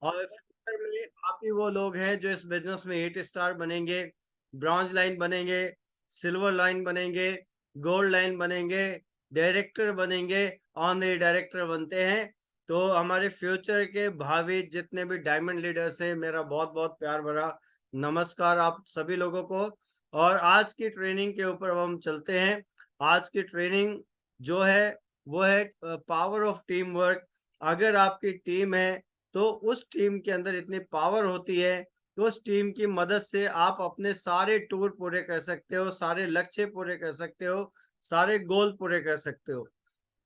और फ्यूचर में आप ही वो लोग हैं जो इस बिजनेस में 8 स्टार बनेंगे, ब्रॉन्ज लाइन बनेंगे, सिल्वर लाइन बनेंगे, गोल्ड लाइन बनेंगे, डायरेक्टर बनेंगे, ऑनरी डायरेक्टर बनते हैं। तो हमारे फ्यूचर के भावी जितने भी डायमंड लीडर्स हैं, मेरा बहुत बहुत प्यार भरा नमस्कार आप सभी लोगों को। और आज की ट्रेनिंग के ऊपर अब हम चलते हैं। आज की ट्रेनिंग जो है वो है पावर ऑफ टीम वर्क। अगर आपकी टीम है तो उस टीम के अंदर इतनी पावर होती है तो उस टीम की मदद से आप अपने सारे टूर पूरे कर सकते हो, सारे लक्ष्य पूरे कर सकते हो, सारे गोल पूरे कर सकते हो।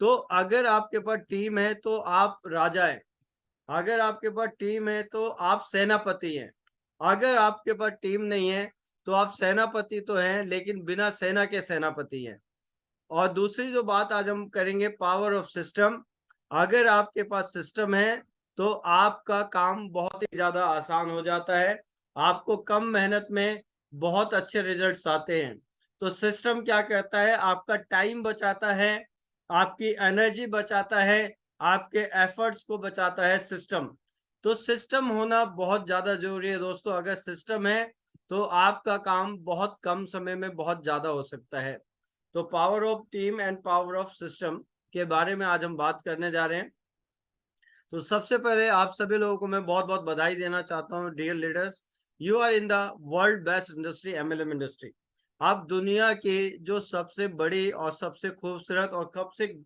तो अगर आपके पास टीम है तो आप राजा हैं। अगर आपके पास टीम है तो आप सेनापति हैं। अगर आपके पास टीम नहीं है तो आप सेनापति तो हैं लेकिन बिना सेना के सेनापति हैं। और दूसरी जो बात आज हम करेंगे, पावर ऑफ सिस्टम। अगर आपके पास सिस्टम है तो आपका काम बहुत ही ज्यादा आसान हो जाता है। आपको कम मेहनत में बहुत अच्छे रिजल्ट्स आते हैं। तो सिस्टम क्या कहता है? आपका टाइम बचाता है, आपकी एनर्जी बचाता है, आपके एफर्ट्स को बचाता है सिस्टम। तो सिस्टम होना बहुत ज्यादा जरूरी है दोस्तों। अगर सिस्टम है तो आपका काम बहुत कम समय में बहुत ज्यादा हो सकता है। तो power of team and power of system के बारे में आज हम बात करने जा रहे हैं। तो सबसे पहले आप सभी लोगों को मैं बहुत बहुत बधाई देना चाहता हूँ। Dear leaders, you are in the world best industry, MLM industry. आप दुनिया की जो सबसे बड़ी और सबसे खूबसूरत और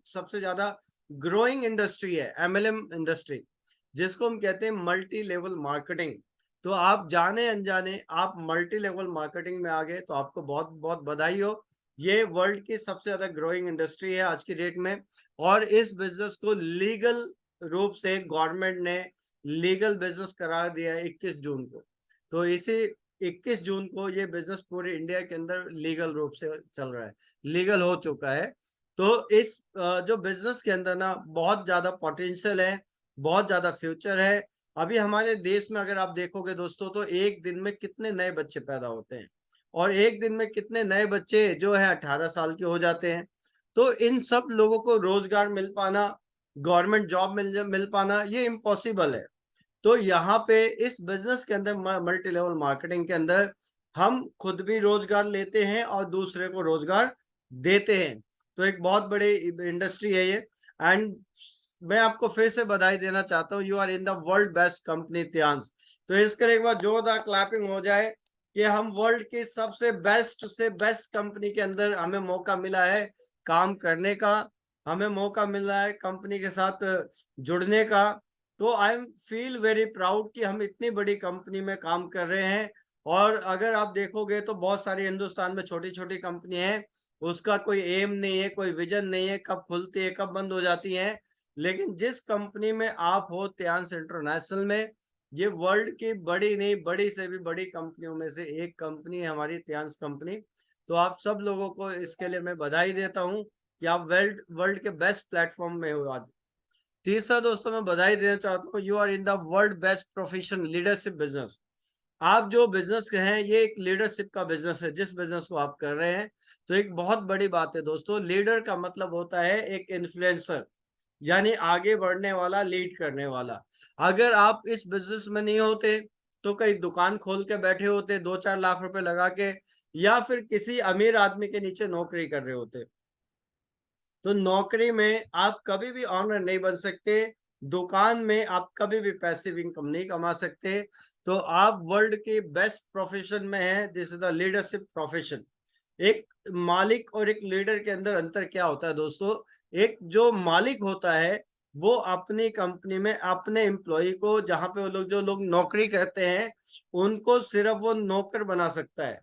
सबसे ज्यादा ग्रोइंग इंडस्ट्री है, एमएलएम इंडस्ट्री, जिसको हम कहते हैं मल्टी लेवल मार्केटिंग। तो आप जाने अनजाने आप मल्टी लेवल मार्केटिंग में आ गए, तो आपको बहुत बहुत बधाई हो। ये वर्ल्ड की सबसे ज्यादा ग्रोइंग इंडस्ट्री है आज की डेट में। और इस बिजनेस को लीगल रूप से गवर्नमेंट ने लीगल बिजनेस करार दिया है 21 जून को। तो इसी 21 जून को ये बिजनेस पूरे इंडिया के अंदर लीगल रूप से चल रहा है, लीगल हो चुका है। तो इस जो बिजनेस के अंदर ना बहुत ज्यादा पोटेंशियल है, बहुत ज्यादा फ्यूचर है। अभी हमारे देश में अगर आप देखोगे दोस्तों तो एक दिन में कितने नए बच्चे पैदा होते हैं और एक दिन में कितने नए बच्चे जो है 18 साल के हो जाते हैं। तो इन सब लोगों को रोजगार मिल पाना, गवर्नमेंट जॉब मिल पाना, ये इम्पॉसिबल है। तो यहाँ पे इस बिजनेस के अंदर, मल्टी लेवल मार्केटिंग के अंदर, हम खुद भी रोजगार लेते हैं और दूसरे को रोजगार देते हैं। तो एक बहुत बड़ी इंडस्ट्री है ये। एंड मैं आपको फिर से बधाई देना चाहता हूँ, you are in the world best company Tyansh. तो इसके लिए एक बार जोरदार क्लैपिंग हो जाए कि हम वर्ल्ड की सबसे बेस्ट से बेस्ट कंपनी के अंदर हमें मौका मिला है काम करने का, हमें मौका मिल रहा है कंपनी के साथ जुड़ने का। तो I am feel very proud कि हम इतनी बड़ी कंपनी में काम कर रहे हैं। और अगर आप देखोगे तो बहुत सारी हिंदुस्तान में छोटी छोटी कंपनी है, उसका कोई एम नहीं है, कोई विजन नहीं है, कब खुलती है कब बंद हो जाती है। लेकिन जिस कंपनी में आप हो, त्यांश इंटरनेशनल में, ये वर्ल्ड की बड़ी नहीं बड़ी से भी बड़ी कंपनियों में से एक कंपनी है हमारी त्यांश कंपनी। तो आप सब लोगों को इसके लिए मैं बधाई देता हूँ कि आप वर्ल्ड वर्ल्ड के बेस्ट प्लेटफॉर्म में हो आज। तीसरा दोस्तों मैं बधाई देना चाहता हूँ, you are in the world best profession leadership business. आप जो बिजनेस के हैं ये एक लीडरशिप का बिजनेस है, जिस बिजनेस को आप कर रहे हैं। तो एक बहुत बड़ी बात है दोस्तों, लीडर का मतलब होता है एक इन्फ्लुएंसर, यानी आगे बढ़ने वाला, लीड करने वाला। अगर आप इस बिजनेस में नहीं होते तो कई दुकान खोल के बैठे होते 2-4 लाख रुपए लगा के, या फिर किसी अमीर आदमी के नीचे नौकरी कर रहे होते। तो नौकरी में आप कभी भी ऑनर नहीं बन सकते, दुकान में आप कभी भी पैसिव इनकम नहीं कमा सकते। तो आप वर्ल्ड के बेस्ट प्रोफेशन में हैं, this is the leadership profession. एक मालिक और एक लीडर के अंदर अंतर क्या होता है दोस्तों? एक जो मालिक होता है वो अपनी कंपनी में अपने एम्प्लॉय को, जहां पे वो लोग जो लोग नौकरी करते हैं, उनको सिर्फ वो नौकर बना सकता है।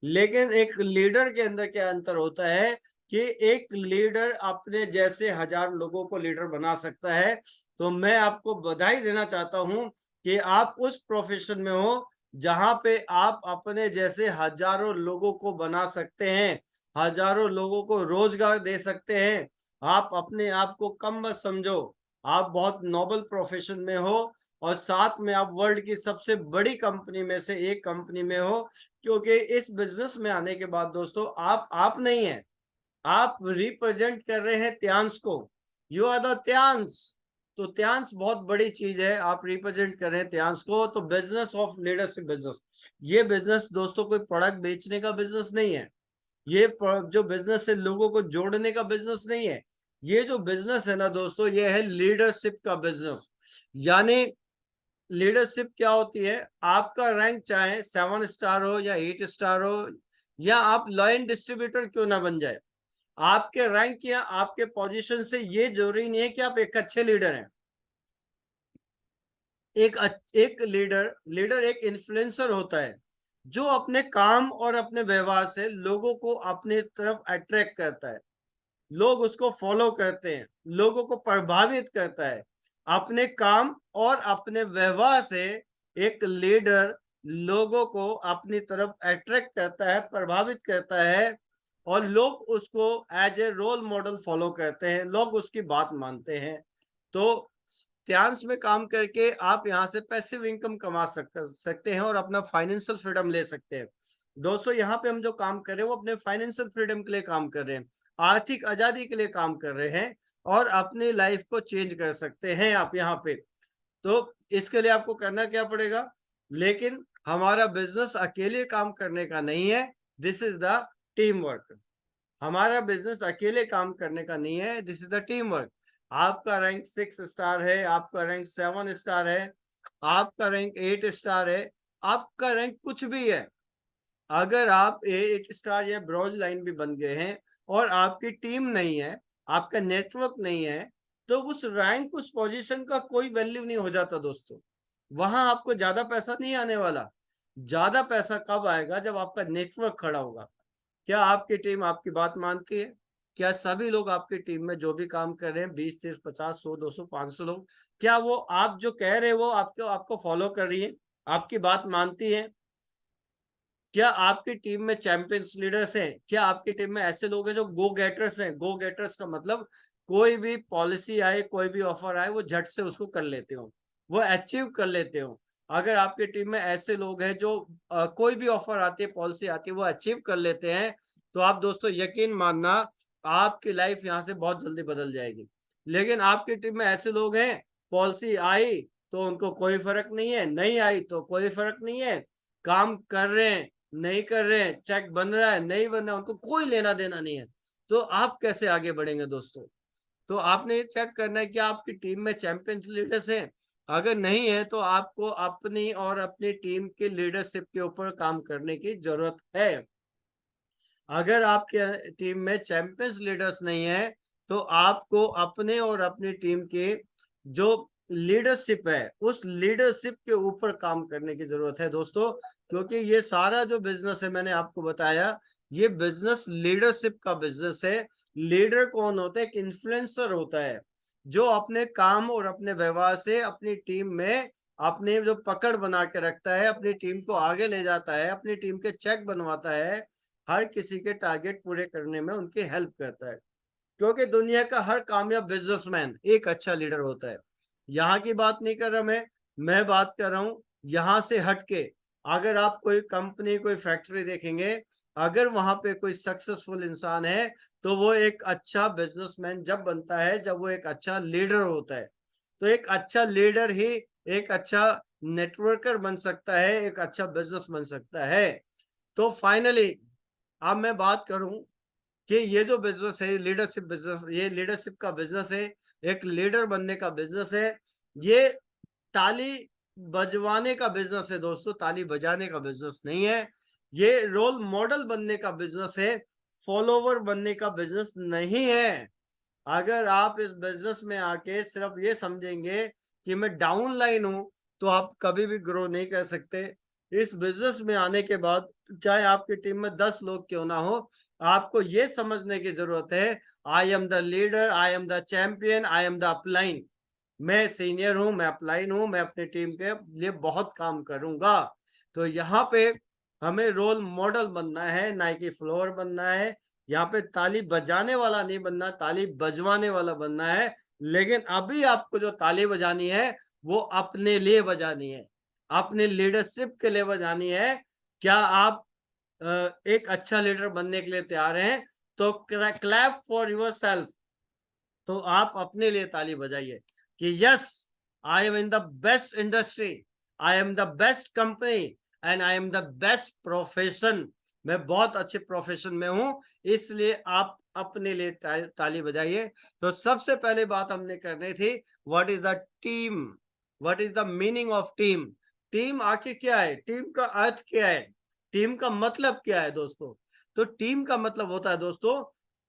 लेकिन एक लीडर के अंदर क्या अंतर होता है कि एक लीडर अपने जैसे 1000 लोगों को लीडर बना सकता है। तो मैं आपको बधाई देना चाहता हूं कि आप उस प्रोफेशन में हो जहां पे आप अपने जैसे हजारों लोगों को बना सकते हैं, हजारों लोगों को रोजगार दे सकते हैं। आप अपने आप को कम मत समझो, आप बहुत नोबल प्रोफेशन में हो। और साथ में आप वर्ल्ड की सबसे बड़ी कंपनी में से एक कंपनी में हो, क्योंकि इस बिजनेस में आने के बाद दोस्तों आप नहीं है, आप रिप्रेजेंट कर रहे हैं त्यांश को। You are the Tyansh. तो त्यांश बहुत बड़ी चीज है, आप रिप्रेजेंट कर रहे हैं त्यांश को। तो बिजनेस ऑफ लीडरशिप बिजनेस, ये बिजनेस दोस्तों कोई प्रोडक्ट बेचने का बिजनेस नहीं है, ये जो बिजनेस है लोगों को जोड़ने का बिजनेस नहीं है, ये जो बिजनेस है ना दोस्तों, ये है लीडरशिप का बिजनेस। यानी लीडरशिप क्या होती है, आपका रैंक चाहे 7 स्टार हो या 8 स्टार हो, या आप लॉयल डिस्ट्रीब्यूटर क्यों ना बन जाए, आपके रैंक या आपके पोजीशन से ये जरूरी नहीं है कि आप एक अच्छे लीडर हैं। एक लीडर एक इन्फ्लुएंसर होता है जो अपने काम और अपने व्यवहार से लोगों को अपने तरफ अट्रैक्ट करता है, लोग उसको फॉलो करते हैं, लोगों को प्रभावित करता है अपने काम और अपने व्यवहार से। एक लीडर लोगों को अपनी तरफ अट्रैक्ट करता है, प्रभावित करता है, और लोग उसको as a role model follow करते हैं, लोग उसकी बात मानते हैं। तो त्यांश में काम करके आप यहाँ से पैसिव इनकम कमा सकते हैं और अपना फाइनेंशियल फ्रीडम ले सकते हैं। दोस्तों यहाँ पे हम जो काम कर रहे हैं वो अपने फाइनेंशियल फ्रीडम के लिए काम कर रहे हैं, आर्थिक आजादी के लिए काम कर रहे हैं, और अपनी लाइफ को चेंज कर सकते हैं आप यहाँ पे। तो इसके लिए आपको करना क्या पड़ेगा, लेकिन हमारा बिजनेस अकेले काम करने का नहीं है, this is the team work. हमारा बिजनेस अकेले काम करने का नहीं है, this is the team work. आपका रैंक 6 स्टार है, आपका रैंक 7 स्टार है, आपका रैंक 8 स्टार है, आपका रैंक कुछ भी है, अगर आप 8 स्टार या ब्रॉन्ज लाइन भी बन गए हैं और आपकी टीम नहीं है, आपका नेटवर्क नहीं है, तो उस रैंक उस पोजीशन का कोई वैल्यू नहीं हो जाता दोस्तों। वहां आपको ज्यादा पैसा नहीं आने वाला, ज्यादा पैसा कब आएगा, जब आपका नेटवर्क खड़ा होगा। क्या आपकी टीम आपकी बात मानती है? क्या सभी लोग आपकी टीम में जो भी काम कर रहे हैं, 20, 30, 50, 100, 200, 500 लोग, क्या वो आप जो कह रहे हैं वो आपको फॉलो कर रही है, आपकी बात मानती है? क्या आपकी टीम में चैंपियंस लीडर्स हैं? क्या आपकी टीम में ऐसे लोग हैं जो गो गेटर्स हैं? गो गेटर्स का मतलब कोई भी पॉलिसी आए, कोई भी ऑफर आए, वो झट से उसको कर लेते हो, वो अचीव कर लेते हो। अगर आपकी टीम में ऐसे लोग हैं जो कोई भी ऑफर आती है, पॉलिसी आती है, वो अचीव कर लेते हैं, तो आप दोस्तों यकीन मानना आपकी लाइफ यहाँ से बहुत जल्दी बदल जाएगी। लेकिन आपकी टीम में ऐसे लोग हैं, पॉलिसी आई तो उनको कोई फर्क नहीं है, नहीं आई तो कोई फर्क नहीं है, काम कर रहे हैं, नहीं कर रहे हैं, चेक बन रहा है, नहीं बन रहा है, उनको कोई लेना देना नहीं है। तो आप कैसे आगे बढ़ेंगे दोस्तों? तो आपने ये चेक करना है कि आपकी टीम में चैंपियंस लीडर्स हैं। अगर नहीं है तो आपको अपनी और अपनी टीम की लीडरशिप के ऊपर काम करने की जरूरत है। अगर आपके टीम में चैंपियंस लीडर्स नहीं है, तो आपको अपने और अपनी टीम के जो लीडरशिप है, उस लीडरशिप के ऊपर काम करने की जरूरत है दोस्तों। क्योंकि ये सारा जो बिजनेस है, मैंने आपको बताया, ये बिजनेस लीडरशिप का बिजनेस है। लीडर कौन होता है? एक इन्फ्लुएंसर होता है जो अपने काम और अपने व्यवहार से अपनी टीम में अपने जो पकड़ बना के रखता है, अपनी टीम को आगे ले जाता है, अपनी टीम के चेक बनवाता है, हर किसी के टारगेट पूरे करने में उनकी हेल्प करता है। क्योंकि दुनिया का हर कामयाब बिजनेसमैन एक अच्छा लीडर होता है। यहाँ की बात नहीं कर रहा मैं बात कर रहा हूँ यहाँ से हटके। अगर आप कोई कंपनी, कोई फैक्ट्री देखेंगे, अगर वहां पे कोई सक्सेसफुल इंसान है, तो वो एक अच्छा बिजनेसमैन जब बनता है, जब वो एक अच्छा लीडर होता है। तो एक अच्छा लीडर ही एक अच्छा नेटवर्कर बन सकता है, एक अच्छा बिजनेस बन सकता है। तो फाइनली अब मैं बात करूं कि ये जो बिजनेस है, लीडरशिप बिजनेस, ये लीडरशिप का बिजनेस है, एक लीडर बनने का बिजनेस है। ये ताली बजवाने का बिजनेस है दोस्तों, ताली बजाने का बिजनेस नहीं है। ये रोल मॉडल बनने का बिजनेस है, फॉलोवर बनने का बिजनेस नहीं है। अगर आप इस बिजनेस में आके सिर्फ ये समझेंगे कि मैं डाउन लाइन हूं, तो आप कभी भी ग्रो नहीं कर सकते। इस बिजनेस में आने के बाद चाहे आपकी टीम में 10 लोग क्यों ना हो, आपको ये समझने की जरूरत है, I am the leader, I am the champion, I am the upline. मैं सीनियर हूं, मैं अपलाइन हूं, मैं अपनी टीम के लिए बहुत काम करूंगा। तो यहाँ पे हमें रोल मॉडल बनना है, ना कि फ्लोर बनना है। यहाँ पे ताली बजाने वाला नहीं बनना, ताली बजवाने वाला बनना है। लेकिन अभी आपको जो ताली बजानी है, वो अपने लिए बजानी है, अपने लीडरशिप के लिए बजानी है। क्या आप एक अच्छा लीडर बनने के लिए तैयार हैं? तो क्लैप फॉर योर सेल्फ। तो आप अपने लिए ताली बजाइए। कि yes, I am in the best industry, I am the best company and I am the best profession. मैं बहुत अच्छे प्रोफेशन में हूं, इसलिए आप अपने लिए ताली बजाइए। तो सबसे पहले बात हमने करनी थी, what is the team, what is the meaning of team. Team आखिर क्या है, टीम का अर्थ क्या है, टीम का मतलब क्या है दोस्तों। तो टीम का मतलब होता है दोस्तों,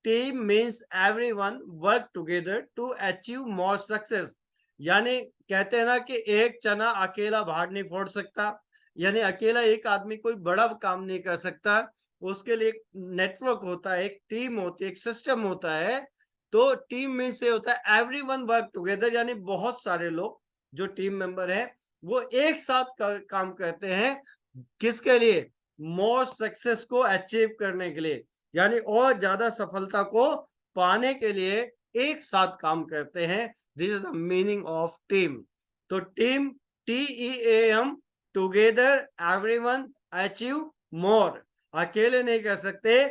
team means everyone work together to achieve more success. यानी कहते हैं ना कि एक चना अकेला भार नहीं फोड़ सकता, यानी अकेला एक आदमी कोई बड़ा काम नहीं कर सकता, उसके लिए एक नेटवर्क होता है, एक टीम होती है, एक सिस्टम होता है। तो टीम में से होता है एवरीवन वर्क टुगेदर, यानी बहुत सारे लोग जो टीम मेंबर हैं वो एक साथ काम करते हैं, किसके लिए, मोर सक्सेस को अचीव करने के लिए, यानी और ज्यादा सफलता को पाने के लिए एक साथ काम करते हैं। This is the meaning of team. तो team, TEAM, together everyone achieve more. अकेले नहीं कर सकते,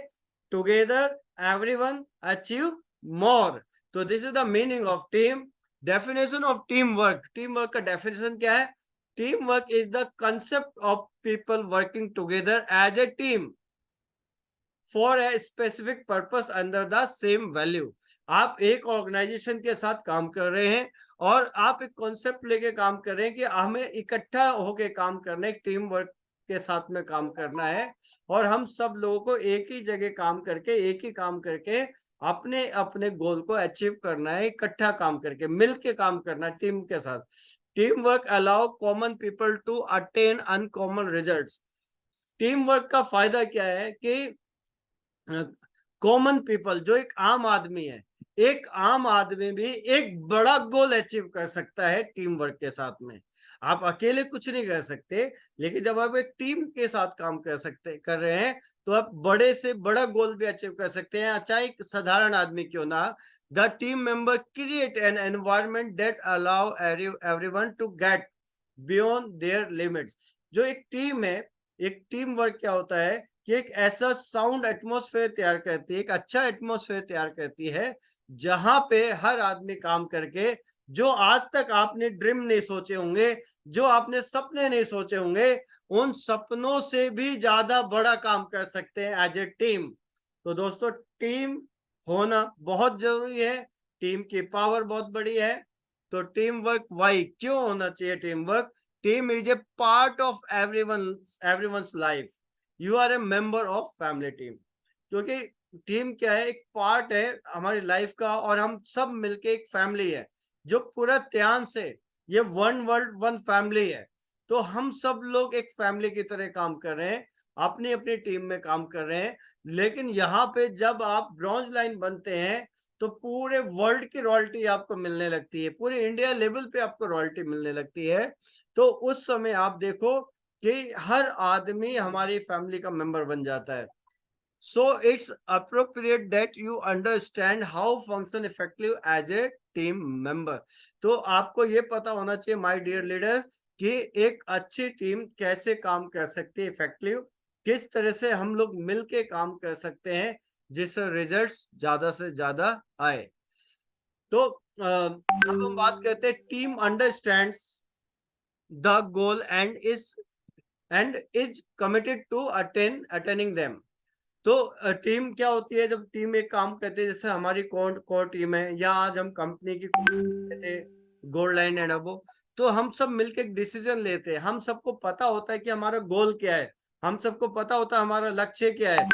टुगेदर एवरीवन अचीव मोर। तो this is the meaning of team. Definition of team work, team work का डेफिनेशन क्या है, team work is the concept of people working together as a team for a specific purpose under the same value. आप एक organisation के साथ काम कर रहे हैं और आप एक कॉन्सेप्ट लेके काम कर रहे हैं कि हमें इकट्ठा होके काम करना है, एक टीम वर्क के साथ में काम करना है, और हम सब लोगों को एक ही जगह काम करके, एक ही काम करके अपने अपने गोल को अचीव करना है, इकट्ठा काम करके, मिलके काम करना है टीम के साथ। Team work allow common people to attain uncommon results. Team work का फायदा क्या है कि कॉमन पीपल, जो एक आम आदमी है, एक आम आदमी भी एक बड़ा गोल अचीव कर सकता है टीम वर्क के साथ में। आप अकेले कुछ नहीं कर सकते, लेकिन जब आप एक टीम के साथ काम कर रहे हैं तो आप बड़े से बड़ा गोल भी अचीव कर सकते हैं, चाहे एक साधारण आदमी क्यों ना। The team member create an environment that allow everyone to get beyond their limits. जो एक टीम है, एक टीम वर्क क्या होता है कि एक ऐसा साउंड एटमॉस्फेयर तैयार करती है, एक अच्छा एटमॉस्फेयर तैयार करती है, जहां पे हर आदमी काम करके जो आज तक आपने ड्रीम नहीं सोचे होंगे, जो आपने सपने नहीं सोचे होंगे, उन सपनों से भी ज्यादा बड़ा काम कर सकते हैं एज ए टीम। तो दोस्तों, टीम होना बहुत जरूरी है, टीम की पावर बहुत बड़ी है। तो टीम वर्क वाई, क्यों होना चाहिए team work, team is a part of everyone's life, you are a member of family team. क्योंकि टीम क्या है, एक पार्ट है हमारी लाइफ का, और हम सब मिलके एक फैमिली है जो पूरा ध्यान से, ये वन वर्ल्ड वन फैमिली है। तो हम सब लोग एक फैमिली की तरह काम कर रहे हैं, अपनी अपनी टीम में काम कर रहे हैं। लेकिन यहाँ पे जब आप ब्रॉन्ज लाइन बनते हैं तो पूरे वर्ल्ड की रॉयल्टी आपको मिलने लगती है, पूरे इंडिया लेवल पे आपको रॉयल्टी मिलने लगती है। तो उस समय आप देखो कि हर आदमी हमारी फैमिली का मेंबर बन जाता है। So it's appropriate that you understand how function effective as a team member. तो आपको ये पता होना चाहिए माय डियर लीडर कि एक अच्छी टीम कैसे काम कर सकती है इफेक्टिव, किस तरह से हम लोग मिलके काम कर सकते हैं जिससे रिजल्ट्स ज्यादा से ज्यादा आए। तो अब हम बात करते हैं, team understands the goal and is committed to attaining them. तो टीम क्या होती है, जब टीम एक काम करते हैं, जैसे हमारी कोर टीम है, या आज हम कंपनी की थे गोल्ड लाइन एंड अबो, तो हम सब मिलके एक डिसीजन लेते हैं। हम सबको पता होता है कि हमारा गोल क्या है, हम सबको पता होता है हमारा लक्ष्य क्या है,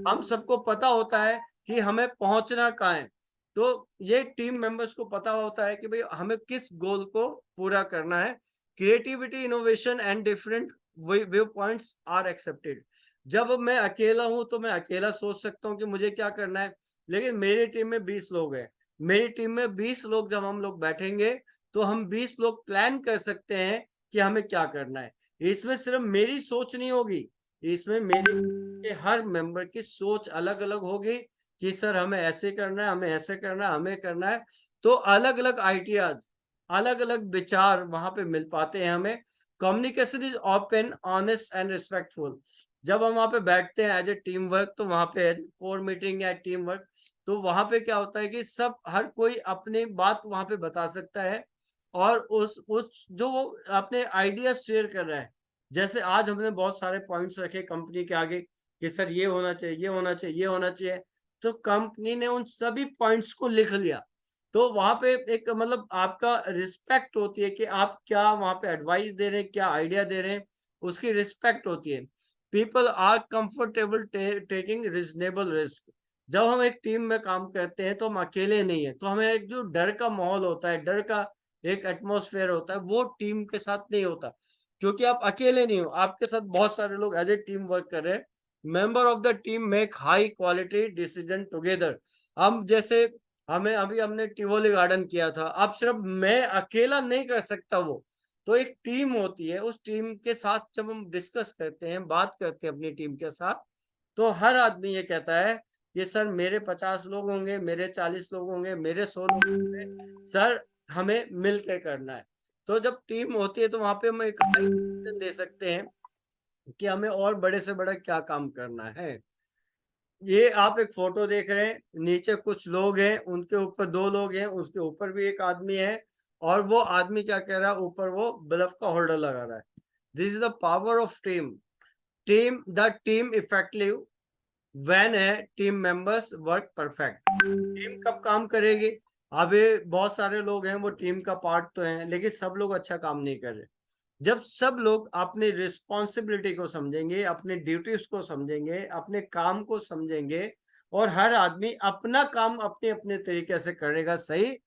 हम सबको पता होता है कि हमें पहुंचना कहाँ है। तो ये टीम मेंबर्स को पता होता है कि भाई हमें किस गोल को पूरा करना है। Creativity, innovation and different view points are accepted. जब मैं अकेला हूं तो मैं अकेला सोच सकता हूं कि मुझे क्या करना है, लेकिन मेरी टीम में 20 लोग हैं, मेरी टीम में 20 लोग जब हम लोग बैठेंगे तो हम 20 लोग प्लान कर सकते हैं कि हमें क्या करना है। इसमें सिर्फ मेरी सोच नहीं होगी, इसमें मेरे हर मेंबर की सोच अलग अलग होगी कि सर हमें ऐसे करना है, हमें ऐसे करना है, हमें करना है। तो अलग अलग आइडियाज, अलग अलग विचार वहां पे मिल पाते हैं हमें। Communication is open, honest and respectful. जब हम वहां पे बैठते हैं एज ए टीम वर्क, तो वहां पे कोर मीटिंग या टीम वर्क, तो वहां पे क्या होता है कि सब, हर कोई अपनी बात वहां पे बता सकता है, और उस जो वो अपने आइडिया शेयर कर रहा है। जैसे आज हमने बहुत सारे पॉइंट्स रखे कंपनी के आगे कि सर ये होना चाहिए, ये होना चाहिए, ये होना चाहिए, तो कंपनी ने उन सभी पॉइंट्स को लिख लिया। तो वहां पे एक मतलब आपका रिस्पेक्ट होती है कि आप क्या वहां पे एडवाइस दे रहे हैं, क्या आइडिया दे रहे हैं, उसकी रिस्पेक्ट होती है। People are comfortable taking reasonable risk. जब हम एक टीम में काम करते हैं तो हम अकेले नहीं है, तो हमें एक जो डर का माहौल होता है, डर का एक एटमॉस्फेयर होता है, वो टीम के साथ नहीं होता, क्योंकि आप अकेले नहीं हो, आपके साथ बहुत सारे लोग एज ए टीम वर्क कर रहे हैं। Member of the team make high quality decision together. हम जैसे हमें अभी हमने टिवोली गार्डन किया था, अब सिर्फ मैं अकेला नहीं कर सकता वो, तो एक टीम होती है, उस टीम के साथ जब हम डिस्कस करते हैं, बात करते हैं अपनी टीम के साथ, तो हर आदमी ये कहता है कि सर मेरे 50 लोग होंगे, मेरे 40 लोग होंगे, मेरे 100 लोग होंगे, सर हमें मिल के करना है। तो जब टीम होती है तो वहां पे हम एक डिसीजन दे सकते हैं कि हमें और बड़े से बड़ा क्या काम करना है। ये आप एक फोटो देख रहे हैं, नीचे कुछ लोग हैं, उनके ऊपर 2 लोग हैं, उसके ऊपर भी एक आदमी है, और वो आदमी क्या कह रहा है, ऊपर वो बल्ब का होल्डर लगा रहा है। This is the power of team. The team effective when है team members work perfect. Team कब काम करेगी? अभी बहुत सारे लोग हैं, वो टीम का पार्ट तो हैं, लेकिन सब लोग अच्छा काम नहीं कर रहे। जब सब लोग अपनी रिस्पॉन्सिबिलिटी को समझेंगे, अपने ड्यूटीज को समझेंगे, अपने काम को समझेंगे, और हर आदमी अपना काम अपने अपने तरीके से करेगा सही,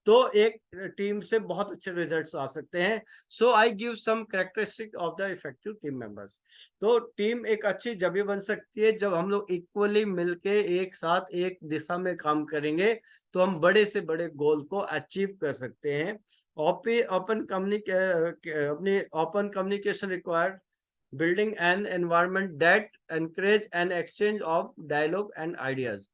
तो एक टीम से बहुत अच्छे रिजल्ट्स आ सकते हैं। So I give some characteristic of the effective team members. तो टीम एक अच्छी जब भी बन सकती है जब हम लोग इक्वली मिलके एक साथ एक दिशा में काम करेंगे, तो हम बड़े से बड़े गोल को अचीव कर सकते हैं। अपनी open communication required building an environment that encourage an exchange of dialogue and ideas।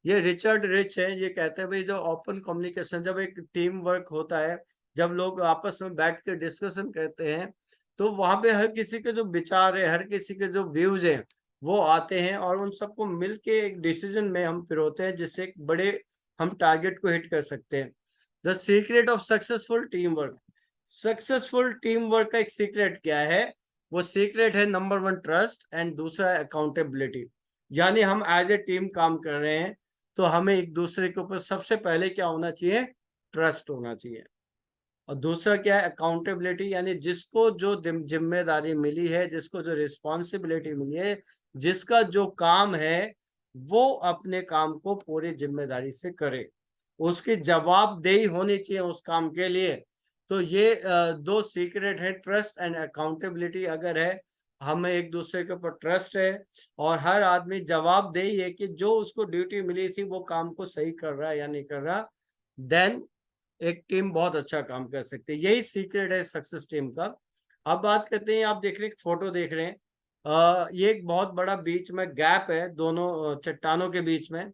ये रिचर्ड रिच है, ये कहते हैं भाई जो ओपन कम्युनिकेशन, जब एक टीम वर्क होता है, जब लोग आपस में बैठ के डिस्कशन करते हैं, तो वहां पे हर किसी के जो विचार है, हर किसी के जो व्यूज हैं, वो आते हैं, और उन सबको मिलके एक डिसीजन में हम पिरोते हैं, जिससे एक बड़े हम टारगेट को हिट कर सकते हैं। The secret of successful team work. Successful team work का एक सीक्रेट क्या है? वो सीक्रेट है नंबर 1 ट्रस्ट, एंड दूसरा अकाउंटेबिलिटी। यानी हम एज ए टीम काम कर रहे हैं, तो हमें एक दूसरे के ऊपर सबसे पहले क्या होना चाहिए? ट्रस्ट होना चाहिए। और दूसरा क्या है? अकाउंटेबिलिटी, यानी जिसको जो जिम्मेदारी मिली है, जिसको जो रिस्पॉन्सिबिलिटी मिली है, जिसका जो काम है, वो अपने काम को पूरी जिम्मेदारी से करे, उसकी जवाबदेही होनी चाहिए उस काम के लिए। तो ये 2 सीक्रेट है, ट्रस्ट एंड अकाउंटेबिलिटी। अगर है, हमें एक दूसरे के ऊपर ट्रस्ट है, और हर आदमी जवाबदेही है कि जो उसको ड्यूटी मिली थी वो काम को सही कर रहा है या नहीं कर रहा, देन एक टीम बहुत अच्छा काम कर सकती है। यही सीक्रेट है सक्सेस टीम का। अब बात करते हैं, आप देख रहे हैं फोटो देख रहे हैं, ये एक बहुत बड़ा बीच में गैप है दोनों चट्टानों के बीच में,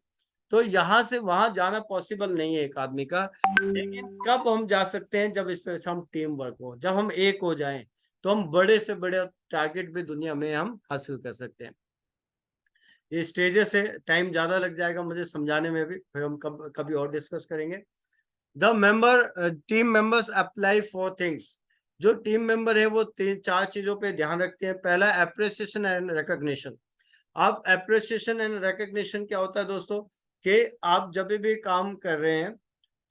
तो यहाँ से वहां जाना पॉसिबल नहीं है एक आदमी का। लेकिन कब हम जा सकते हैं? जब इस तरह से हम टीम वर्क हो, जब हम एक हो जाएं, तो हम बड़े से बड़े टारगेट भी दुनिया में हम हासिल कर सकते हैं। ये स्टेजेस है, टाइम ज्यादा लग जाएगा मुझे समझाने में भी, फिर हम कभी और डिस्कस करेंगे। The member team members apply for things. जो टीम मेंबर है वो 3-4 चीजों पे ध्यान रखते हैं। पहला, एप्रिसिएशन एंड रिकॉग्निशन। अब एप्रिसिएशन एंड रिकॉग्निशन क्या होता है दोस्तों? कि आप जब भी काम कर रहे हैं,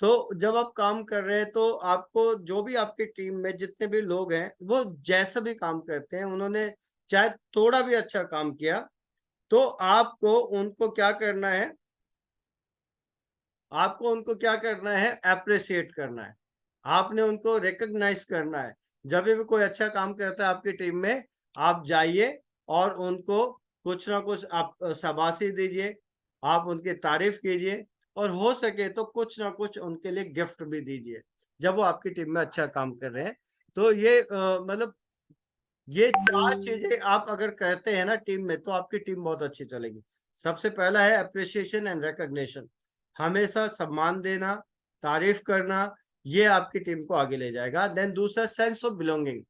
तो जब आप काम कर रहे हैं, तो आपको जो भी आपकी टीम में जितने भी लोग हैं, वो जैसा भी काम करते हैं, उन्होंने चाहे थोड़ा भी अच्छा काम किया, तो आपको उनको क्या करना है? आपको उनको क्या करना है? अप्रिशिएट करना है। आपने उनको रिकॉग्नाइज करना है। जब भी कोई अच्छा काम करता है आपकी टीम में, आप जाइए और उनको कुछ ना कुछ आप शाबाशी दीजिए, आप उनकी तारीफ कीजिए, और हो सके तो कुछ ना कुछ उनके लिए गिफ्ट भी दीजिए, जब वो आपकी टीम में अच्छा काम कर रहे हैं। तो ये मतलब ये 4 चीजें आप अगर कहते हैं ना टीम में, तो आपकी टीम बहुत अच्छी चलेगी। सबसे पहला है अप्रिसिएशन एंड रिकॉग्निशन। हमेशा सम्मान देना, तारीफ करना, ये आपकी टीम को आगे ले जाएगा। देन दूसरा, sense of belonging.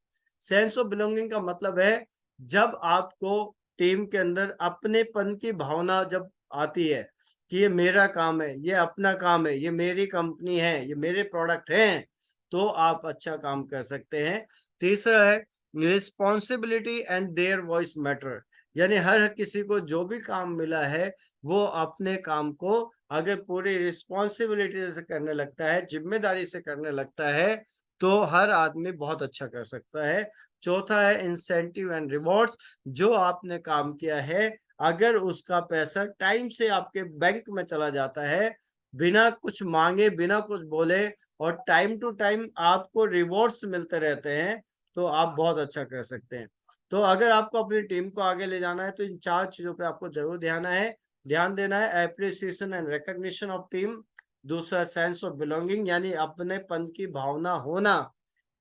Sense of belonging का मतलब है, जब आपको टीम के अंदर अपनेपन की भावना जब आती है कि ये मेरा काम है, ये अपना काम है, ये मेरी कंपनी है, ये मेरे प्रोडक्ट हैं, तो आप अच्छा काम कर सकते हैं। तीसरा है responsibility and their voice matter, यानी हर किसी को जो भी काम मिला है वो अपने काम को अगर पूरी रिस्पॉन्सिबिलिटी से करने लगता है, जिम्मेदारी से करने लगता है, तो हर आदमी बहुत अच्छा कर सकता है। चौथा है इंसेंटिव एंड रिवॉर्ड्स, जो आपने काम किया है अगर उसका पैसा टाइम से आपके बैंक में चला जाता है, बिना कुछ मांगे बिना कुछ बोले, और टाइम टू टाइम आपको रिवॉर्ड्स मिलते रहते हैं, तो आप बहुत अच्छा कर सकते हैं। तो अगर आपको अपनी टीम को आगे ले जाना है तो इन 4 चीजों पे आपको जरूर ध्यान देना है। Appreciation and recognition of team, दूसरा सेंस ऑफ बिलोंगिंग यानी अपनेपन की भावना होना,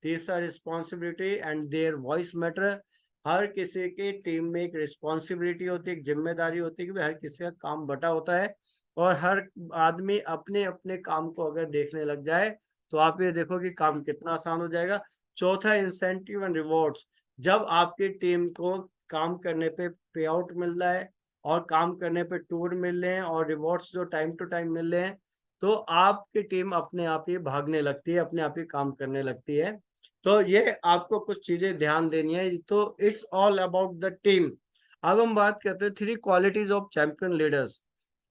तीसरा responsibility and their voice matter, हर किसी की टीम में एक रिस्पॉन्सिबिलिटी होती है, एक जिम्मेदारी होती है कि हर किसी का काम बटा होता है, और हर आदमी अपने अपने काम को अगर देखने लग जाए तो आप ये देखो कि काम कितना आसान हो जाएगा। चौथा इंसेंटिव एंड रिवॉर्ड्स, जब आपकी टीम को काम करने पे पे आउट मिल रहा है और काम करने पे टूर मिल रहे हैं और रिवॉर्ड्स जो टाइम टू टाइम मिल रहे हैं, तो आपकी टीम अपने आप ही भागने लगती है, अपने आप ही काम करने लगती है। तो ये आपको कुछ चीजें ध्यान देनी है। तो it's all about the team. अब हम बात करते हैं 3 क्वालिटीज ऑफ चैंपियन लीडर्स।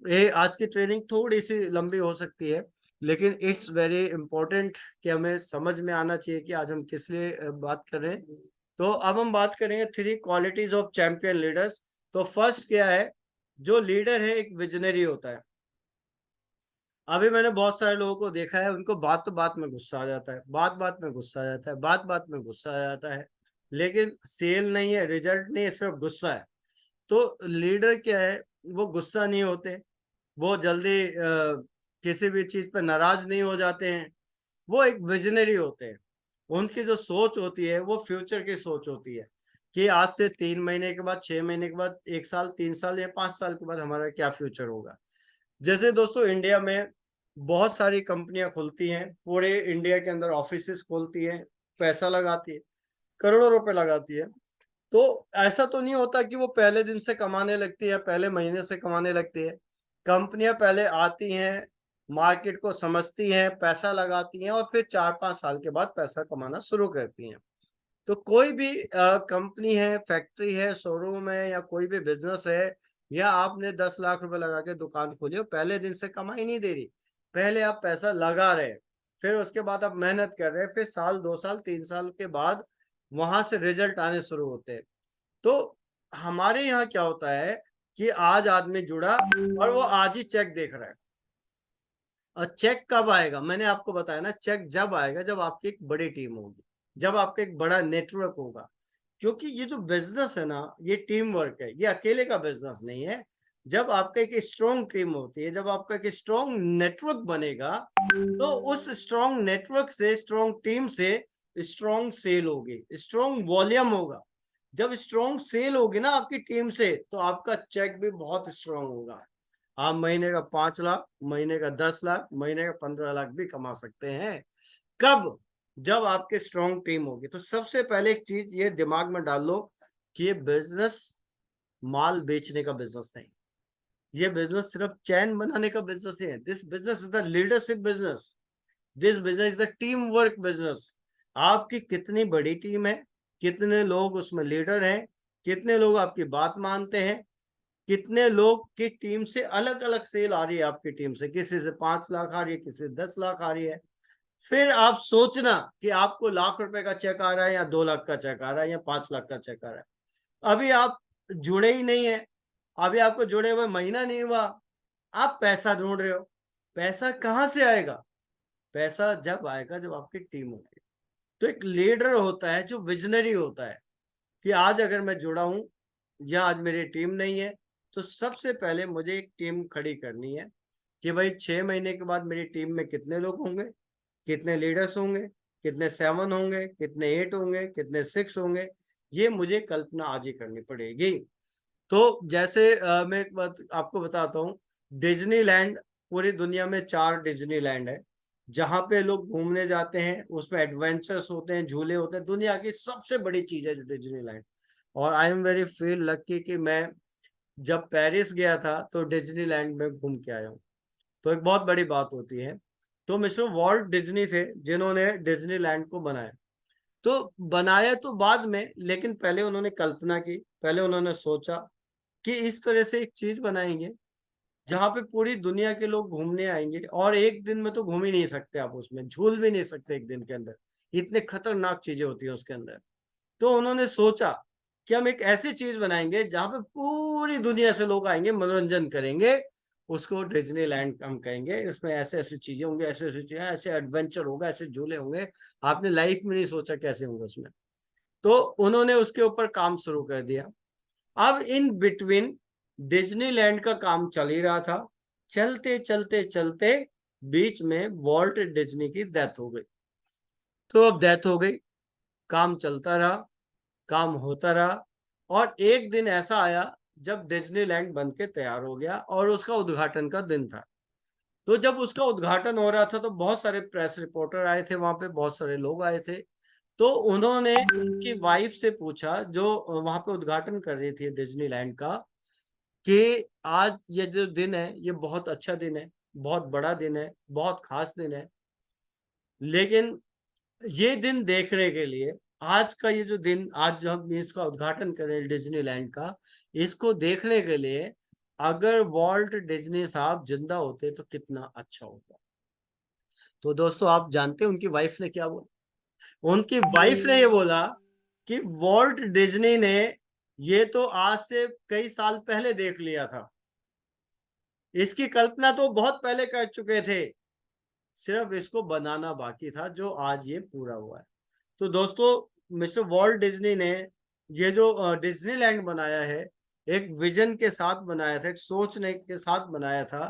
ये आज की ट्रेनिंग थोड़ी सी लंबी हो सकती है, लेकिन इट्स वेरी इंपॉर्टेंट कि हमें समझ में आना चाहिए कि आज हम किस लिए बात कर रहे हैं। तो अब हम बात करेंगे 3 क्वालिटीज ऑफ चैंपियन लीडर्स। तो फर्स्ट क्या है, जो लीडर है एक विजनरी होता है। अभी मैंने बहुत सारे लोगों को देखा है, उनको बात बात में गुस्सा आ जाता है, बात बात में गुस्सा आ जाता है, बात बात में गुस्सा आ जाता है, लेकिन सेल नहीं है, रिजल्ट नहीं है, सिर्फ गुस्सा है। तो लीडर क्या है, वो गुस्सा नहीं होते, वो जल्दी किसी भी चीज पे नाराज नहीं हो जाते हैं, वो एक विजनरी होते हैं। उनकी जो सोच होती है वो फ्यूचर की सोच होती है कि आज से 3 महीने के बाद, 6 महीने के बाद, 1 साल, 3 साल या 5 साल के बाद हमारा क्या फ्यूचर होगा। जैसे दोस्तों इंडिया में बहुत सारी कंपनियां खुलती हैं, पूरे इंडिया के अंदर ऑफिसेस खोलती हैं, पैसा लगाती है, करोड़ों रुपए लगाती है। तो ऐसा तो नहीं होता कि वो पहले दिन से कमाने लगती है, पहले महीने से कमाने लगती है। कंपनियां पहले आती हैं, मार्केट को समझती हैं, पैसा लगाती हैं, और फिर 4-5 साल के बाद पैसा कमाना शुरू करती हैं। तो कोई भी कंपनी है, फैक्ट्री है, शोरूम है, या कोई भी बिजनेस है, या आपने 10 लाख रुपए लगा के दुकान खोली, पहले दिन से कमाई नहीं दे रही। पहले आप पैसा लगा रहे, फिर उसके बाद आप मेहनत कर रहे हैं, फिर साल, 2 साल, 3 साल के बाद वहां से रिजल्ट आने शुरू होते हैं। तो हमारे यहाँ क्या होता है कि आज आदमी जुड़ा और वो आज ही चेक देख रहा है। और चेक कब आएगा, मैंने आपको बताया ना, चेक जब आएगा जब आपकी एक बड़ी टीम होगी, जब आपका एक बड़ा नेटवर्क होगा। क्योंकि ये जो बिजनेस है ना, ये टीम वर्क है, ये अकेले का बिजनेस नहीं है। जब आपका एक स्ट्रॉन्ग टीम होती है, जब आपका एक स्ट्रॉन्ग नेटवर्क बनेगा, तो उस स्ट्रॉन्ग नेटवर्क से, स्ट्रॉन्ग टीम से स्ट्रॉन्ग सेल होगी, स्ट्रॉन्ग वॉल्यूम होगा। जब स्ट्रॉन्ग सेल होगी ना आपकी टीम से, तो आपका चेक भी बहुत स्ट्रॉन्ग होगा। आप महीने का 5 लाख, महीने का 10 लाख, महीने का 15 लाख भी कमा सकते हैं। कब? जब आपके स्ट्रॉन्ग टीम होगी। तो सबसे पहले एक चीज ये दिमाग में डाल लो कि ये बिजनेस माल बेचने का बिजनेस नहीं, ये बिजनेस सिर्फ चैन बनाने का बिजनेस है। This business is the leadership business, this business is the team work business. आपकी कितनी बड़ी टीम है, कितने लोग उसमें लीडर हैं, कितने लोग आपकी बात मानते हैं, कितने लोग की टीम से अलग अलग सेल आ रही है, आपकी टीम से किसी से 5 लाख आ रही है, किसी से 10 लाख आ रही है। फिर आप सोचना कि आपको लाख रुपए का चेक आ रहा है, या 2 लाख का चेक आ रहा है, या 5 लाख का चेक आ रहा है। अभी आप जुड़े ही नहीं है, अभी आपको जुड़े हुए महीना नहीं हुआ, आप पैसा ढूंढ रहे हो। पैसा कहाँ से आएगा? पैसा जब आएगा जब आपकी टीम होगी। तो एक लीडर होता है जो विजनरी होता है कि आज अगर मैं जुड़ा हूं या आज मेरी टीम नहीं है, तो सबसे पहले मुझे एक टीम खड़ी करनी है कि भाई 6 महीने के बाद मेरी टीम में कितने लोग होंगे, कितने लीडर्स होंगे, कितने 7 होंगे, कितने 8 होंगे, कितने 6 होंगे। ये मुझे कल्पना आज ही करनी पड़ेगी। तो जैसे मैं एक बात आपको बताता हूँ, डिज्नीलैंड, पूरी दुनिया में 4 डिज्नीलैंड है जहाँ पे लोग घूमने जाते हैं, उसमें एडवेंचर्स होते हैं, झूले होते हैं। दुनिया की सबसे बड़ी चीज है डिज्नीलैंड। और I am very feel lucky कि मैं जब पेरिस गया था तो डिज्नीलैंड में घूम के आया हूँ। तो एक बहुत बड़ी बात होती है। तो मिस्टर वॉल्ट डिज्नी थे जिन्होंने डिज्नीलैंड को बनाया। तो बनाया तो बाद में, लेकिन पहले उन्होंने कल्पना की, पहले उन्होंने सोचा कि इस तरह से एक चीज बनाएंगे जहां पे पूरी दुनिया के लोग घूमने आएंगे, और एक दिन में तो घूम ही नहीं सकते आप, उसमें झूल भी नहीं सकते एक दिन के अंदर, इतने खतरनाक चीजें होती हैं उसके अंदर। तो उन्होंने सोचा कि हम एक ऐसी चीज बनाएंगे जहां पे पूरी दुनिया से लोग आएंगे, मनोरंजन करेंगे, उसको डिज्नीलैंड हम कहेंगे। उसमें ऐसे ऐसी चीजें होंगी, ऐसे ऐसी चीजें, ऐसे एडवेंचर होगा, ऐसे झूले होंगे, आपने लाइफ में नहीं सोचा कैसे होंगे उसमें। तो उन्होंने उसके ऊपर काम शुरू कर दिया। अब इन बिटवीन डिज्नीलैंड का काम चल ही रहा था, चलते चलते चलते बीच में वॉल्ट डिज्नी की डेथ हो गई। तो अब डेथ हो गई, काम चलता रहा, काम होता रहा, और एक दिन ऐसा आया जब डिज्नीलैंड बन के तैयार हो गया और उसका उद्घाटन का दिन था। तो जब उसका उद्घाटन हो रहा था तो बहुत सारे प्रेस रिपोर्टर आए थे वहां पे, बहुत सारे लोग आए थे। तो उन्होंने उनकी वाइफ से पूछा, जो वहां पे उद्घाटन कर रही थी डिज्नीलैंड का, कि आज ये जो दिन है ये बहुत अच्छा दिन है, बहुत बड़ा दिन है, बहुत खास दिन है, लेकिन ये दिन देखने के लिए, आज का ये जो दिन, आज जो हम इसका उद्घाटन करें डिज्नीलैंड का, इसको देखने के लिए अगर वॉल्ट डिज्नी साहब जिंदा होते तो कितना अच्छा होता। तो दोस्तों आप जानते हैं उनकी वाइफ ने क्या बोला? उनकी वाइफ ने ये बोला कि वॉल्ट डिज्नी ने ये तो आज से कई साल पहले देख लिया था, इसकी कल्पना तो बहुत पहले कर चुके थे, सिर्फ इसको बनाना बाकी था जो आज ये पूरा हुआ है। तो दोस्तों मिस्टर वॉल्ट डिज्नी ने ये जो डिज्नीलैंड बनाया है, एक विजन के साथ बनाया था, एक सोचने के साथ बनाया था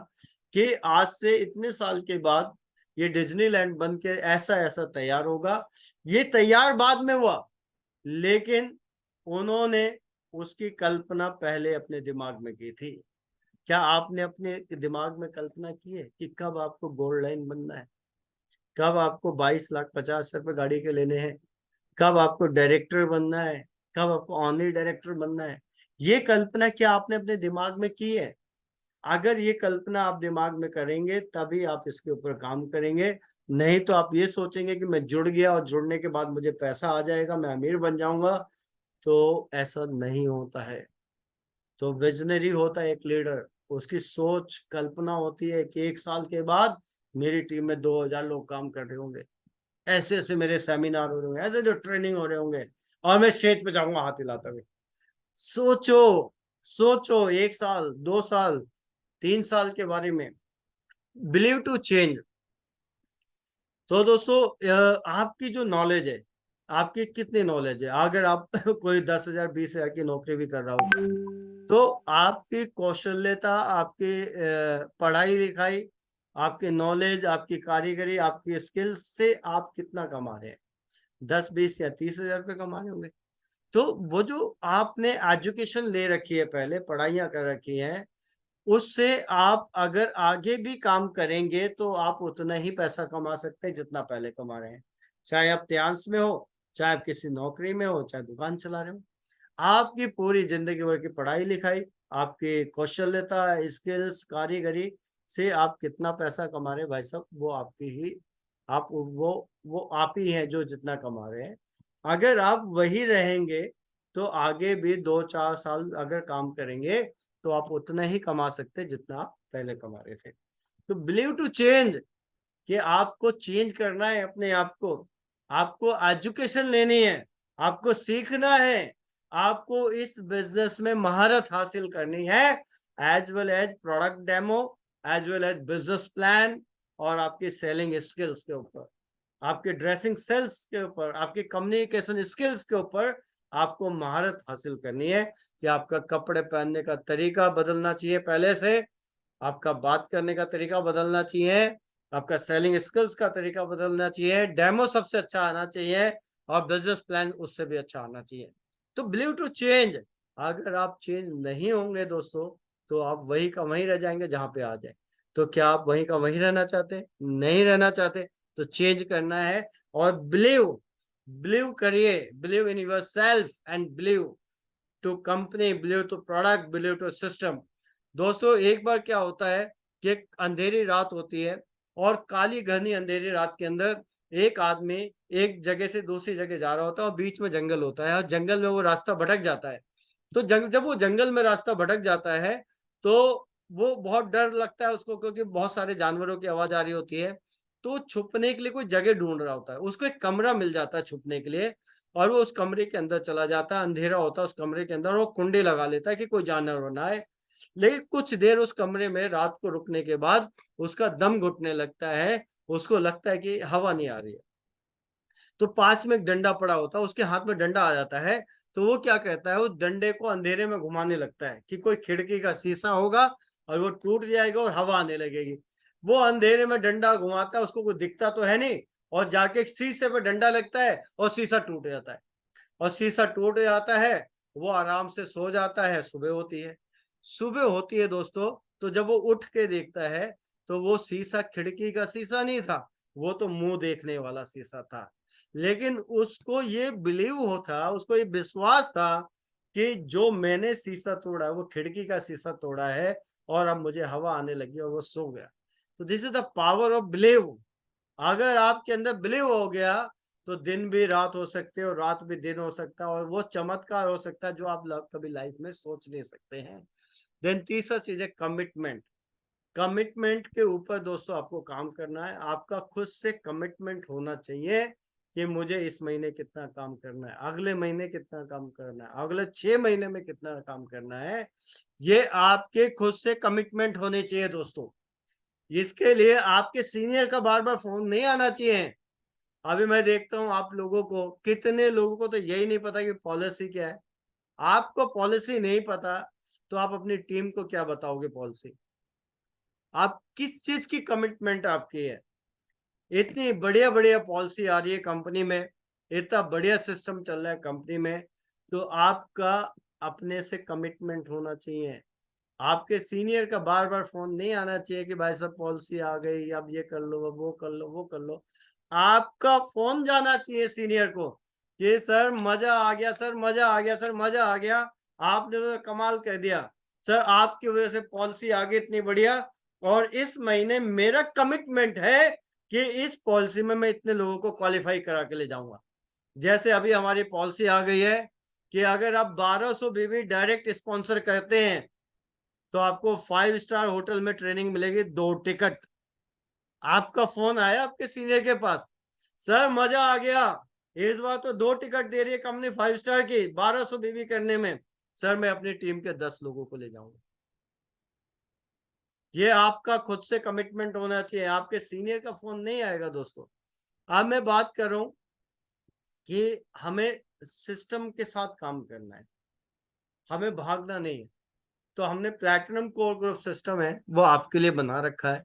कि आज से इतने साल के बाद ये डिज्नीलैंड बन के ऐसा ऐसा तैयार होगा। ये तैयार बाद में हुआ, लेकिन उन्होंने उसकी कल्पना पहले अपने दिमाग में की थी। क्या आपने अपने दिमाग में कल्पना की है कि कब आपको गोल्ड लाइन बनना है, कब आपको 22,50,000 रुपए गाड़ी के लेने हैं, कब आपको डायरेक्टर बनना है, कब आपको ऑनली डायरेक्टर बनना है? ये कल्पना क्या आपने अपने दिमाग में की है? अगर ये कल्पना आप दिमाग में करेंगे तभी आप इसके ऊपर काम करेंगे, नहीं तो आप ये सोचेंगे कि मैं जुड़ गया और जुड़ने के बाद मुझे पैसा आ जाएगा, मैं अमीर बन जाऊंगा। तो ऐसा नहीं होता है। तो विजनरी होता है एक लीडर, उसकी सोच कल्पना होती है कि एक साल के बाद मेरी टीम में 2,000 लोग काम कर रहे होंगे, ऐसे ऐसे मेरे सेमिनार हो रहे होंगे, ऐसे जो ट्रेनिंग हो रहे होंगे, और मैं स्टेज पे जाऊंगा हाथ हिलाते हुए। सोचो, सोचो 1 साल, 2 साल, 3 साल के बारे में। Believe to change. तो दोस्तों आपकी जो नॉलेज है, आपकी कितनी नॉलेज है, अगर आप कोई 10,000 20,000 की नौकरी भी कर रहा हो, तो आपकी कौशल्यता, आपकी पढ़ाई लिखाई, आपकी नॉलेज, आपकी कारीगरी, आपकी स्किल्स से आप कितना कमा रहे हैं? 10 20 या 30 हजार रुपये कमा रहे होंगे। तो वो जो आपने एजुकेशन ले रखी है, पहले पढ़ाइयाँ कर रखी हैं, उससे आप अगर आगे भी काम करेंगे तो आप उतना ही पैसा कमा सकते हैं जितना पहले कमा रहे हैं। चाहे आप त्यांस में हो, चाहे आप किसी नौकरी में हो, चाहे दुकान चला रहे हो, आपकी पूरी जिंदगी भर की पढ़ाई लिखाई, आपकी कौशल्यता, स्किल्स, कारीगरी से आप कितना पैसा कमा रहे हैं भाई साहब, वो आपकी ही, आप वो आप ही हैं जो जितना कमा रहे हैं। अगर आप वही रहेंगे तो आगे भी 2 4 साल अगर काम करेंगे तो आप उतना ही कमा सकते जितना आप पहले कमा रहे थे। तो बिलीव टू चेंज, कि आपको चेंज करना है अपने आप को, आपको एजुकेशन लेनी है, आपको सीखना है, आपको इस बिजनेस में महारत हासिल करनी है, as well as product demo, as well as business plan, और आपकी सेलिंग स्किल्स के ऊपर, आपके ड्रेसिंग सेल्स के ऊपर, आपके कम्युनिकेशन स्किल्स के ऊपर आपको महारत हासिल करनी है। कि आपका कपड़े पहनने का तरीका बदलना चाहिए पहले से, आपका बात करने का तरीका बदलना चाहिए, आपका सेलिंग स्किल्स का तरीका बदलना चाहिए, डेमो सबसे अच्छा आना चाहिए, और बिजनेस प्लान उससे भी अच्छा आना चाहिए। तो बिलीव टू चेंज। अगर आप चेंज नहीं होंगे दोस्तों, तो आप वही का वहीं रह जाएंगे जहां पे आ जाए। तो क्या आप वहीं का वहीं रहना चाहते हैं? नहीं रहना चाहते, तो चेंज करना है। और बिलीव, बिलीव करिए, believe in yourself and believe to company, believe to product, believe to system. दोस्तों एक बार क्या होता है कि एक अंधेरी रात होती है, और काली घनी अंधेरी रात के अंदर एक आदमी एक जगह से दूसरी जगह जा रहा होता है और बीच में जंगल होता है और जंगल में वो रास्ता भटक जाता है। तो जब वो जंगल में रास्ता भटक जाता है तो वो बहुत डर लगता है उसको, क्योंकि बहुत सारे जानवरों की आवाज आ रही होती है। तो छुपने के लिए कोई जगह ढूंढ रहा होता है, उसको एक कमरा मिल जाता है छुपने के लिए और वो उस कमरे के अंदर चला जाता है। अंधेरा होता है उस कमरे के अंदर, वो कुंडी लगा लेता है कि कोई जानवर ना आए। लेकिन कुछ देर उस कमरे में रात को रुकने के बाद उसका दम घुटने लगता है, उसको लगता है कि हवा नहीं आ रही है। तो पास में एक डंडा पड़ा होता है, उसके हाथ में डंडा आ जाता है। तो वो क्या कहता है, उस डंडे को अंधेरे में घुमाने लगता है कि कोई खिड़की का शीशा होगा और वो टूट जाएगा और हवा आने लगेगी। वो अंधेरे में डंडा घुमाता है, उसको कोई दिखता तो है नहीं, और जाके शीशे पे डंडा लगता है और शीशा टूट जाता है। और शीशा टूट जाता है, वो आराम से सो जाता है। सुबह होती है, सुबह होती है दोस्तों, तो जब वो उठ के देखता है तो वो शीशा खिड़की का शीशा नहीं था, वो तो मुंह देखने वाला शीशा था। लेकिन उसको ये बिलीव होता, उसको ये विश्वास था कि जो मैंने शीशा तोड़ा है वो खिड़की का शीशा तोड़ा है और अब मुझे हवा आने लगी और वो सो गया। तो this is the power of believe. अगर आपके अंदर बिलीव हो गया तो दिन भी रात हो सकते हैं और रात भी दिन हो सकता है, और वो चमत्कार हो सकता है जो आप कभी लाइफ में सोच नहीं सकते हैं। देन तीसरा चीज है कमिटमेंट। कमिटमेंट के ऊपर दोस्तों आपको काम करना है। आपका खुद से कमिटमेंट होना चाहिए कि मुझे इस महीने कितना काम करना है, अगले महीने कितना काम करना है, अगले 6 महीने में कितना काम करना है। ये आपके खुद से कमिटमेंट होने चाहिए दोस्तों। इसके लिए आपके सीनियर का बार बार फोन नहीं आना चाहिए। अभी मैं देखता हूं आप लोगों को, कितने लोगों को तो यही नहीं पता कि पॉलिसी क्या है। आपको पॉलिसी नहीं पता तो आप अपनी टीम को क्या बताओगे पॉलिसी? आप किस चीज की कमिटमेंट आपकी है? इतनी बढ़िया बढ़िया पॉलिसी आ रही है कंपनी में, इतना बढ़िया सिस्टम चल रहा है कंपनी में, तो आपका अपने से कमिटमेंट होना चाहिए। आपके सीनियर का बार बार फोन नहीं आना चाहिए कि भाई साहब पॉलिसी आ गई, अब ये कर लो, अब वो कर लो, वो कर लो। आपका फोन जाना चाहिए सीनियर को कि सर मजा आ गया, सर मजा आ गया, सर मजा आ गया, आपने तो कमाल कर दिया, सर आपकी वजह से पॉलिसी आ गई इतनी बढ़िया, और इस महीने मेरा कमिटमेंट है कि इस पॉलिसी में मैं इतने लोगों को क्वालिफाई करा के ले जाऊंगा। जैसे अभी हमारी पॉलिसी आ गई है कि अगर आप 1200 बीवी डायरेक्ट स्पॉन्सर करते हैं तो आपको 5 स्टार होटल में ट्रेनिंग मिलेगी, 2 टिकट। आपका फोन आया आपके सीनियर के पास, सर मजा आ गया, इस बार तो 2 टिकट दे रही है कंपनी 5 स्टार की 1200 बीवी करने में, सर मैं अपनी टीम के 10 लोगों को ले जाऊंगा। ये आपका खुद से कमिटमेंट होना चाहिए। आपके सीनियर का फोन नहीं आएगा दोस्तों। अब मैं बात कर रहा हूं कि हमें सिस्टम के साथ काम करना है, हमें भागना नहीं है। तो हमने प्लैटिनम कोर ग्रुप सिस्टम है वो आपके लिए बना रखा है,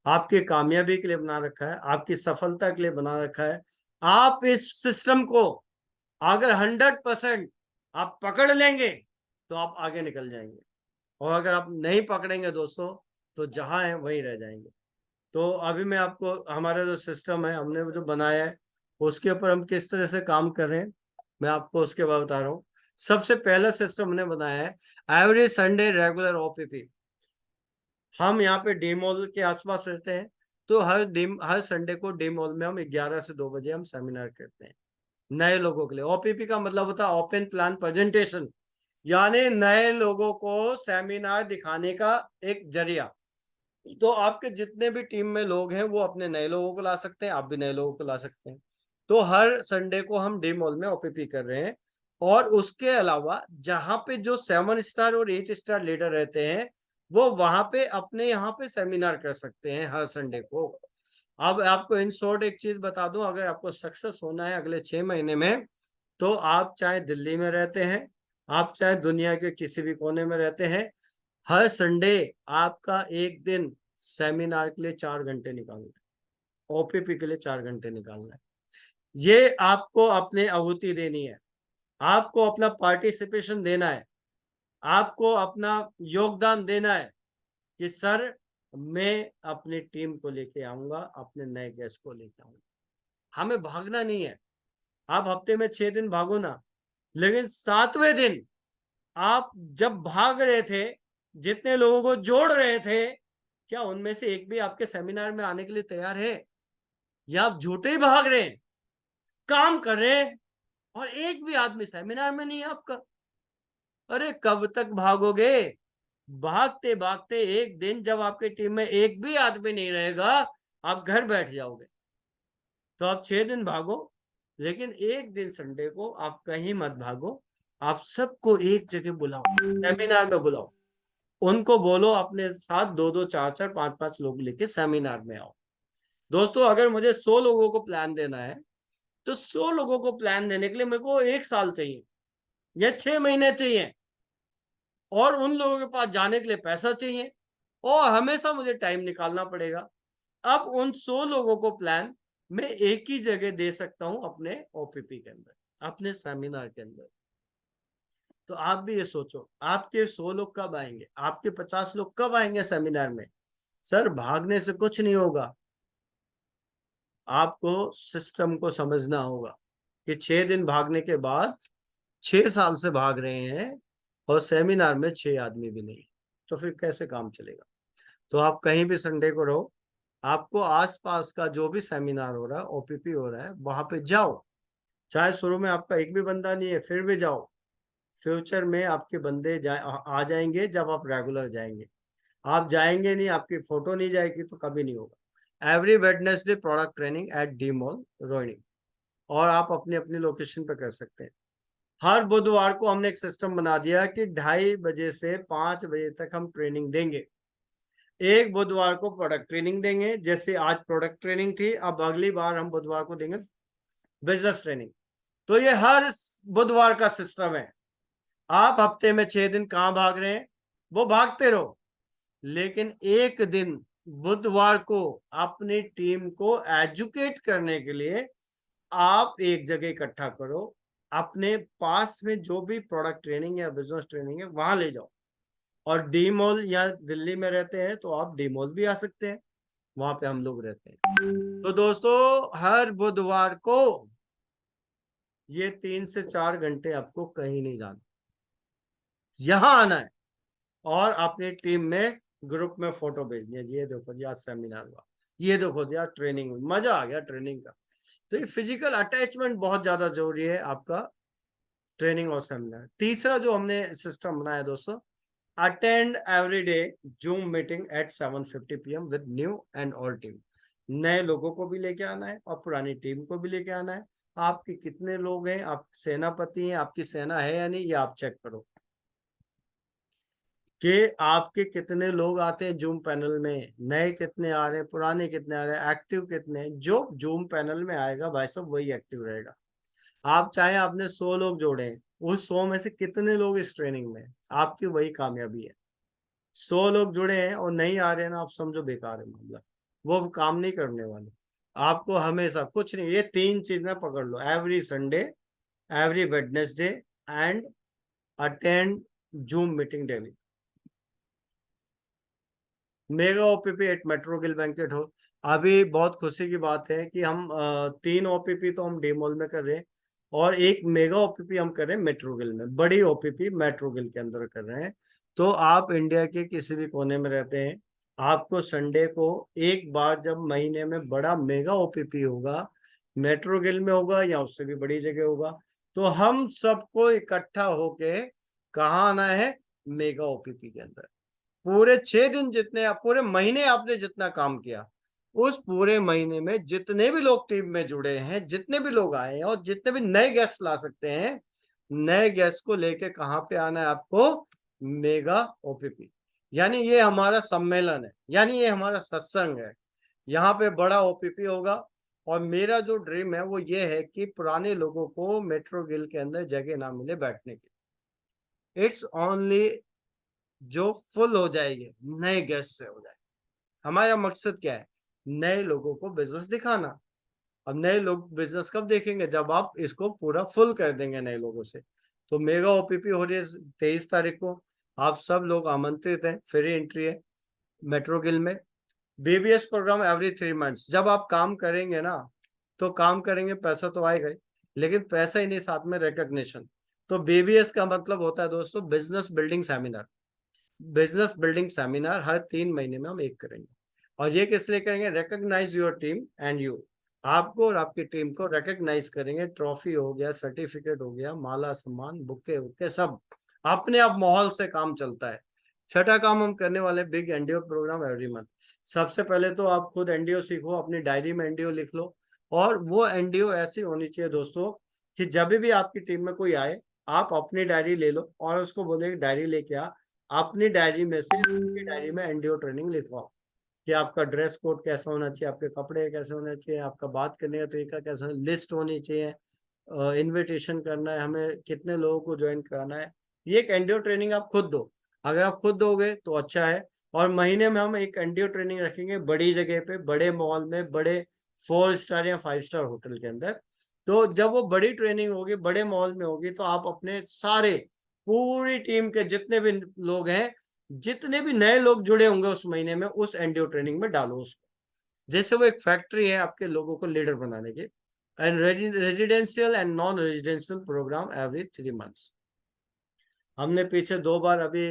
आपकी कामयाबी के लिए बना रखा है, आपकी सफलता के लिए बना रखा है। आप इस सिस्टम को अगर 100% आप पकड़ लेंगे तो आप आगे निकल जाएंगे, और अगर आप नहीं पकड़ेंगे दोस्तों तो जहां है वहीं रह जाएंगे। तो अभी मैं आपको हमारा जो सिस्टम है हमने जो बनाया है उसके ऊपर हम किस तरह से काम कर रहे हैं मैं आपको उसके बाद बता रहा हूँ। सबसे पहला सिस्टम हमने बनाया है एवरी संडे रेगुलर ओपीपी। हम यहाँ पे डी मॉल के आसपास रहते हैं, तो हर संडे को डी मॉल में हम 11 से 2 बजे हम सेमिनार करते हैं नए लोगों के लिए। ओपीपी का मतलब होता है ओपन प्लान प्रेजेंटेशन, यानी नए लोगों को सेमिनार दिखाने का एक जरिया। तो आपके जितने भी टीम में लोग हैं वो अपने नए लोगों को ला सकते हैं, आप भी नए लोगों को ला सकते हैं। तो हर संडे को हम डी मॉल में ओपीपी कर रहे हैं। और उसके अलावा जहां पे जो 7 स्टार और 8 स्टार लीडर रहते हैं वो वहां पे अपने यहाँ पे सेमिनार कर सकते हैं हर संडे को। अब आपको इन शॉर्ट एक चीज बता दूं, अगर आपको सक्सेस होना है अगले 6 महीने में, तो आप चाहे दिल्ली में रहते हैं, आप चाहे दुनिया के किसी भी कोने में रहते हैं, हर संडे आपका एक दिन सेमिनार के लिए 4 घंटे निकालना है, ओपीपी के लिए 4 घंटे निकालना है। ये आपको अपने आहुति देनी है, आपको अपना पार्टिसिपेशन देना है, आपको अपना योगदान देना है कि सर मैं अपनी टीम को लेके आऊंगा, अपने नए गेस्ट को लेके आऊंगा। हमें भागना नहीं है। आप हफ्ते में 6 दिन भागो ना, लेकिन 7वें दिन आप जब भाग रहे थे, जितने लोगों को जोड़ रहे थे, क्या उनमें से एक भी आपके सेमिनार में आने के लिए तैयार है? या आप झूठे ही भाग रहे हैं, काम कर रहे हैं और एक भी आदमी सेमिनार में नहीं है आपका? अरे कब तक भागोगे? भागते भागते एक दिन जब आपकी टीम में एक भी आदमी नहीं रहेगा, आप घर बैठ जाओगे। तो आप 6 दिन भागो, लेकिन एक दिन संडे को आप कहीं मत भागो। आप सबको एक जगह बुलाओ, सेमिनार में बुलाओ। उनको बोलो अपने साथ 2-2, 4-4, 5-5 लोग लेके सेमिनार में आओ। दोस्तों, अगर मुझे 100 लोगों को प्लान देना है, तो 100 लोगों को प्लान देने के लिए मेरे को 1 साल चाहिए या 6 महीने चाहिए, और उन लोगों के पास जाने के लिए पैसा चाहिए, और हमेशा मुझे टाइम निकालना पड़ेगा। अब उन 100 लोगों को प्लान मैं एक ही जगह दे सकता हूं, अपने ओपीपी के अंदर, अपने सेमिनार के अंदर। तो आप भी ये सोचो, आपके 100 लोग कब आएंगे, आपके 50 लोग कब आएंगे सेमिनार में? सर, भागने से कुछ नहीं होगा। आपको सिस्टम को समझना होगा कि 6 दिन भागने के बाद 6 साल से भाग रहे हैं और सेमिनार में 6 आदमी भी नहीं, तो फिर कैसे काम चलेगा? तो आप कहीं भी संडे को रहो, आपको आसपास का जो भी सेमिनार हो रहा है, ओपीपी हो रहा है, वहां पे जाओ। चाहे शुरू में आपका एक भी बंदा नहीं है, फिर भी जाओ। फ्यूचर में आपके बंदे आ जाएंगे जब आप रेगुलर जाएंगे। आप जाएंगे नहीं, आपकी फोटो नहीं जाएगी, तो कभी नहीं होगा। Every Wednesday product training at D mall Rohini, और आप अपनी अपनी लोकेशन पे कर सकते हैं। हर बुधवार को हमने एक सिस्टम बना दिया कि 2:30 बजे से 5 बजे तक हम ट्रेनिंग देंगे। एक बुधवार को प्रोडक्ट ट्रेनिंग देंगे, जैसे आज प्रोडक्ट ट्रेनिंग थी, अब अगली बार हम बुधवार को देंगे बिजनेस ट्रेनिंग। तो ये हर बुधवार का सिस्टम है। आप हफ्ते में 6 दिन कहाँ भाग रहे हैं, वो भागते रहो, लेकिन एक दिन बुधवार को अपनी टीम को एजुकेट करने के लिए आप एक जगह इकट्ठा करो। अपने पास में जो भी प्रोडक्ट ट्रेनिंग या बिजनेस ट्रेनिंग है, वहां ले जाओ। और डी मॉल या दिल्ली में रहते हैं तो आप डी मॉल भी आ सकते हैं, वहां पे हम लोग रहते हैं। तो दोस्तों, हर बुधवार को ये 3 से 4 घंटे आपको कहीं नहीं जाना, यहां आना है और अपनी टीम में ग्रुप में फोटो भेजनी है। ये देखो जी, आज सेमिनार हुआ, ये देखो जी, आज ट्रेनिंग हुई, मजा आ गया ट्रेनिंग का। तो ये फिजिकल अटैचमेंट बहुत ज्यादा जरूरी है आपका, ट्रेनिंग और सेमिनार। तीसरा जो हमने सिस्टम बनाया दोस्तों, attend every day zoom meeting at 7:50 PM with new and old team. नए लोगों को भी लेके आना है और पुरानी टीम को भी लेके आना है। आपके कितने लोग हैं, आप सेनापति हैं, आपकी सेना है या नहीं, ये आप चेक करो कि आपके कितने लोग आते हैं जूम पैनल में, नए कितने आ रहे हैं, पुराने कितने आ रहे हैं, एक्टिव कितने हैं। जो जूम पैनल में आएगा भाई साहब, वही एक्टिव रहेगा। आप चाहे आपने 100 लोग जोड़े हैं, उस 100 में से कितने लोग इस ट्रेनिंग में, आपकी वही कामयाबी है। 100 लोग जुड़े हैं और नहीं आ रहे हैं ना, आप समझो बेकार है मामला, वो काम नहीं करने वाले। आपको हमेशा कुछ नहीं, ये 3 चीजें पकड़ लो, every Sunday, every Wednesday and attend Zoom meeting daily. Mega OPP at metro Gill banquet हो। अभी बहुत खुशी की बात है कि हम 3 ओपीपी तो हम डी मॉल में कर रहे हैं, और एक मेगा ओपीपी हम कर रहे हैं मेट्रो गिल में, बड़ी ओपीपी मेट्रो गिल के अंदर कर रहे हैं। तो आप इंडिया के किसी भी कोने में रहते हैं, आपको संडे को एक बार जब महीने में बड़ा मेगा ओपीपी होगा, मेट्रो गिल में होगा या उससे भी बड़ी जगह होगा, तो हम सबको इकट्ठा होके कहाँ आना है, मेगा ओपीपी के अंदर। पूरे 6 दिन, जितने पूरे महीने आपने जितना काम किया, उस पूरे महीने में जितने भी लोग टीम में जुड़े हैं, जितने भी लोग आए हैं, और जितने भी नए गेस्ट ला सकते हैं, नए गेस्ट को लेके कहाँ पे आना है आपको, मेगा ओपीपी। यानी ये हमारा सम्मेलन है, यानी ये हमारा सत्संग है। यहाँ पे बड़ा ओपीपी होगा, और मेरा जो ड्रीम है वो ये है कि पुराने लोगों को मेट्रो गिल के अंदर जगह ना मिले बैठने की। इट्स ओनली जो फुल हो जाएगी नए गेस्ट से हो जाए। हमारा मकसद क्या है, नए लोगों को बिजनेस दिखाना। अब नए लोग बिजनेस कब देखेंगे, जब आप इसको पूरा फुल कर देंगे नए लोगों से। तो मेगा ओपीपी हो रही है 23 तारीख को, आप सब लोग आमंत्रित हैं, फ्री एंट्री है मेट्रो गिल में। BBS program every 3 months. जब आप काम करेंगे ना, तो काम करेंगे, पैसा तो आएगा ही, लेकिन पैसा ही नहीं, साथ में रिकॉग्निशन। तो बीबीएस का मतलब होता है दोस्तों, business building seminar. Business building seminar हर 3 महीने में हम एक करेंगे। और ये किस लिए करेंगे? Recognise your team and you, आपको और आपकी टीम को रिकॉग्नाइज करेंगे। ट्रॉफी हो गया, सर्टिफिकेट हो गया, माला सम्मान, बुके वुके, सब अपने आप माहौल से काम चलता है। छठा काम हम करने वाले big NDO program every month. सबसे पहले तो आप खुद एनडीओ सीखो, अपनी डायरी में एनडीओ लिख लो। और वो एनडीओ ऐसी होनी चाहिए दोस्तों कि जब भी आपकी टीम में कोई आए, आप अपनी डायरी ले लो और उसको बोले डायरी लेके आ, अपनी डायरी में से उनकी डायरी में एनडीओ ट्रेनिंग लिखवाओ कि आपका ड्रेस कोड कैसा होना चाहिए, आपके कपड़े कैसे होने चाहिए, आपका बात करने का तरीका कैसा होना, लिस्ट होनी चाहिए, इनविटेशन करना है हमें, कितने लोगों को ज्वाइन कराना है। ये एक एनडीओ ट्रेनिंग आप खुद दो। अगर आप खुद दोगे तो अच्छा है। और महीने में हम एक एनडीओ ट्रेनिंग रखेंगे बड़ी जगह पे, बड़े मॉल में, बड़े 4 स्टार या 5 स्टार होटल के अंदर। तो जब वो बड़ी ट्रेनिंग होगी, बड़े मॉल में होगी, तो आप अपने सारे, पूरी टीम के जितने भी लोग हैं, जितने भी नए लोग जुड़े होंगे उस महीने में, उस एनडीओ ट्रेनिंग में डालो उसको। जैसे वो एक फैक्ट्री है आपके लोगों को लीडर बनाने की। And residential and non residential program every 3 months. हमने पीछे 2 बार अभी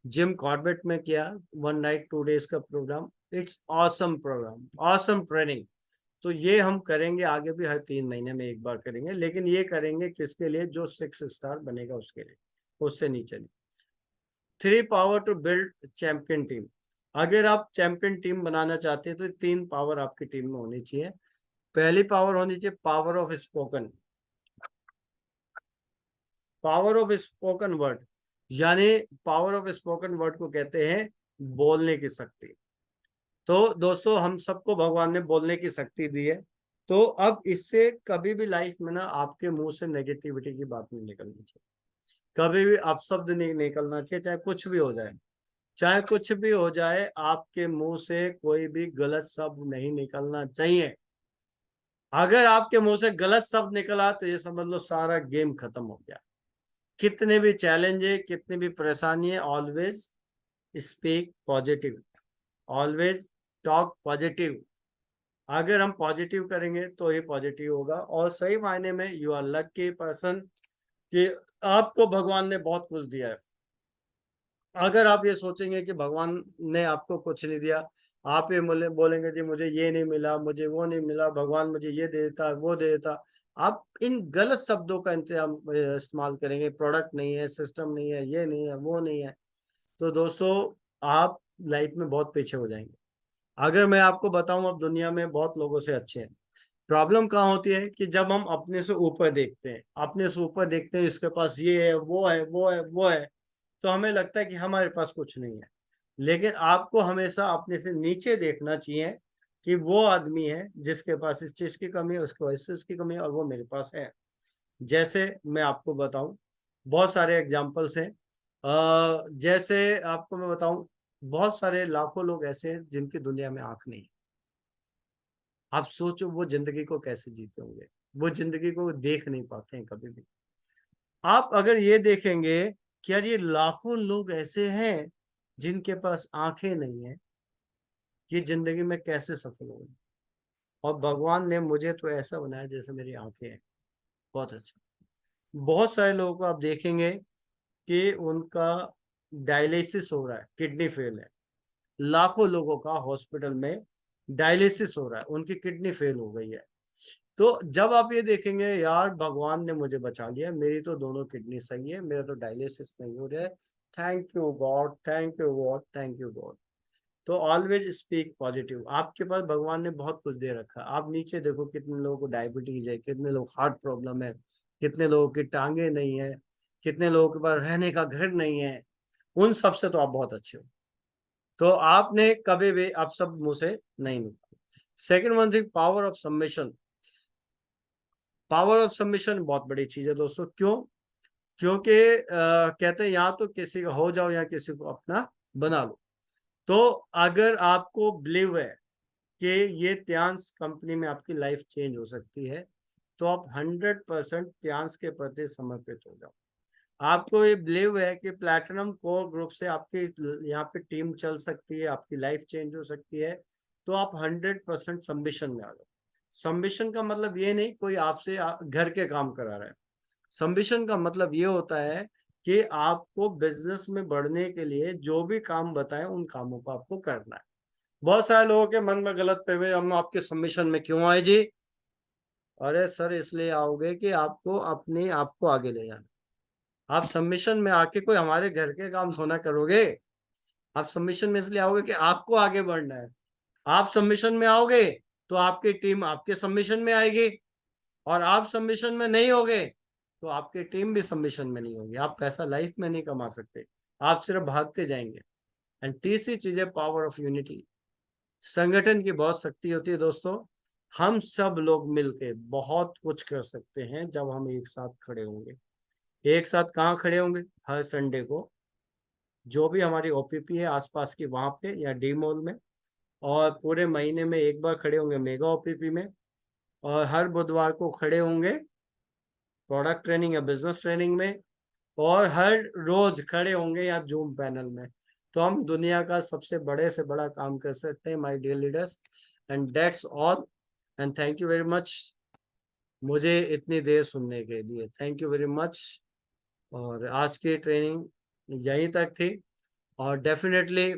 जिम कॉर्बेट में किया, 1 नाइट 2 डेज का प्रोग्राम। It's awesome program, awesome training. तो ये हम करेंगे आगे भी, हर 3 महीने में एक बार करेंगे। लेकिन ये करेंगे किसके लिए? जो 6 स्टार बनेगा उसके लिए, उससे नीचे नहीं। 3 power to build champion team. अगर आप चैंपियन टीम बनाना चाहते हैं तो 3 पावर आपकी टीम में होनी चाहिए। पहली पावर होनी चाहिए power of spoken, power of spoken word. यानी पावर ऑफ स्पोकन वर्ड को कहते हैं बोलने की शक्ति। तो दोस्तों हम सबको भगवान ने बोलने की शक्ति दी है। तो अब इससे कभी भी लाइफ में ना आपके मुंह से नेगेटिविटी की बात नहीं निकलनी चाहिए, कभी भी अपशब्द नहीं निकलना चाहिए, चाहे कुछ भी हो जाए। चाहे कुछ भी हो जाए, आपके मुंह से कोई भी गलत शब्द नहीं निकलना चाहिए। अगर आपके मुंह से गलत शब्द निकला तो ये समझ लो सारा गेम खत्म हो गया। कितने भी चैलेंज है, कितनी भी परेशानी है, always speak positive, always talk positive. अगर हम पॉजिटिव करेंगे तो ही पॉजिटिव होगा। और सही मायने में यू आर लकी पर्सन कि आपको भगवान ने बहुत कुछ दिया है। अगर आप ये सोचेंगे कि भगवान ने आपको कुछ नहीं दिया, आप ये बोलेंगे जी मुझे ये नहीं मिला, मुझे वो नहीं मिला, भगवान मुझे ये दे देता, वो दे देता, आप इन गलत शब्दों का इंतजाम इस्तेमाल करेंगे, प्रोडक्ट नहीं है, सिस्टम नहीं है, ये नहीं है, वो नहीं है, तो दोस्तों आप लाइफ में बहुत पीछे हो जाएंगे। अगर मैं आपको बताऊं, अब दुनिया में बहुत लोगों से अच्छे हैं। प्रॉब्लम कहाँ होती है कि जब हम अपने से ऊपर देखते हैं, अपने से ऊपर देखते हैं, इसके पास ये है, वो है, वो है, वो है, तो हमें लगता है कि हमारे पास कुछ नहीं है। लेकिन आपको हमेशा अपने से नीचे देखना चाहिए कि वो आदमी है जिसके पास इस चीज की कमी है, उसके पास इस चीज की कमी है, और वो मेरे पास है। जैसे मैं आपको बताऊं, बहुत सारे एग्जाम्पल्स हैं। जैसे आपको मैं बताऊं, बहुत सारे लाखों लोग ऐसे हैं जिनकी दुनिया में आंख नहीं है। आप सोचो वो जिंदगी को कैसे जीते होंगे, वो जिंदगी को देख नहीं पाते हैं कभी भी। आप अगर ये देखेंगे कि यार ये लाखों लोग ऐसे हैं जिनके पास आंखें नहीं है, ये जिंदगी में कैसे सफल होंगे? और भगवान ने मुझे तो ऐसा बनाया जैसे मेरी आंखें हैं। बहुत अच्छा। बहुत सारे लोगों को आप देखेंगे कि उनका डायलिसिस हो रहा है, किडनी फेल है। लाखों लोगों का हॉस्पिटल में डायलिसिस हो रहा है, उनकी किडनी फेल हो गई है। तो जब आप ये देखेंगे यार भगवान ने मुझे बचा लिया, मेरी तो दोनों किडनी सही है, मेरा तो डायलिसिस नहीं हो रहा है, thank you God, thank you God, thank you God. तो ऑलवेज स्पीक पॉजिटिव। आपके पास भगवान ने बहुत कुछ दे रखा है। आप नीचे देखो कितने लोगों को डायबिटीज है, कितने लोग हार्ट प्रॉब्लम है, कितने लोगों की टांगे नहीं है, कितने लोगों के पास रहने का घर नहीं है। उन सब से तो आप बहुत अच्छे हो। तो आपने कभी भी आप सब मुंह से नहीं निकला। Second one thing, power of submission. Power of submission बहुत बड़ी चीज है दोस्तों। क्यों? क्योंकि कहते हैं या तो किसी का हो जाओ या किसी को अपना बना लो। तो अगर आपको बिलीव है कि ये त्यांश कंपनी में आपकी लाइफ चेंज हो सकती है, तो आप 100% त्यांश के प्रति समर्पित हो जाओ। आपको ये बिलीव है कि प्लैटिनम कोर ग्रुप से आपकी यहाँ पे टीम चल सकती है, आपकी लाइफ चेंज हो सकती है, तो आप 100% सबमिशन में आ जाओ। सबमिशन का मतलब ये नहीं कोई आपसे घर के काम करा रहा है। सबमिशन का मतलब ये होता है कि आपको बिजनेस में बढ़ने के लिए जो भी काम बताएं उन कामों को आपको करना है। बहुत सारे लोगों के मन में गलत फहमी, हम आपके सबमिशन में क्यों आए जी? अरे सर इसलिए आओगे कि आपको अपने आप को आगे ले जाना। आप सबमिशन में आके कोई हमारे घर के काम थोड़ा करोगे। आप सबमिशन में इसलिए आओगे कि आपको आगे बढ़ना है। आप सबमिशन में आओगे तो आपकी टीम आपके सबमिशन में आएगी, और आप सबमिशन में नहीं होगे तो आपकी टीम भी सबमिशन में नहीं होगी। आप पैसा लाइफ में नहीं कमा सकते, आप सिर्फ भागते जाएंगे। एंड तीसरी चीज है पावर ऑफ यूनिटी। संगठन की बहुत शक्ति होती है दोस्तों। हम सब लोग मिलके बहुत कुछ कर सकते हैं जब हम एक साथ खड़े होंगे। एक साथ कहाँ खड़े होंगे? हर संडे को जो भी हमारी ओपीपी है आसपास की वहां पे या डी मॉल में, और पूरे महीने में एक बार खड़े होंगे मेगा ओपीपी में, और हर बुधवार को खड़े होंगे प्रोडक्ट ट्रेनिंग या बिजनेस ट्रेनिंग में, और हर रोज खड़े होंगे या जूम पैनल में। तो हम दुनिया का सबसे बड़े से बड़ा काम कर सकते हैं my dear leaders. And that's all. And thank you very much मुझे इतनी देर सुनने के लिए। Thank you very much. और आज की ट्रेनिंग यहीं तक थी, और डेफिनेटली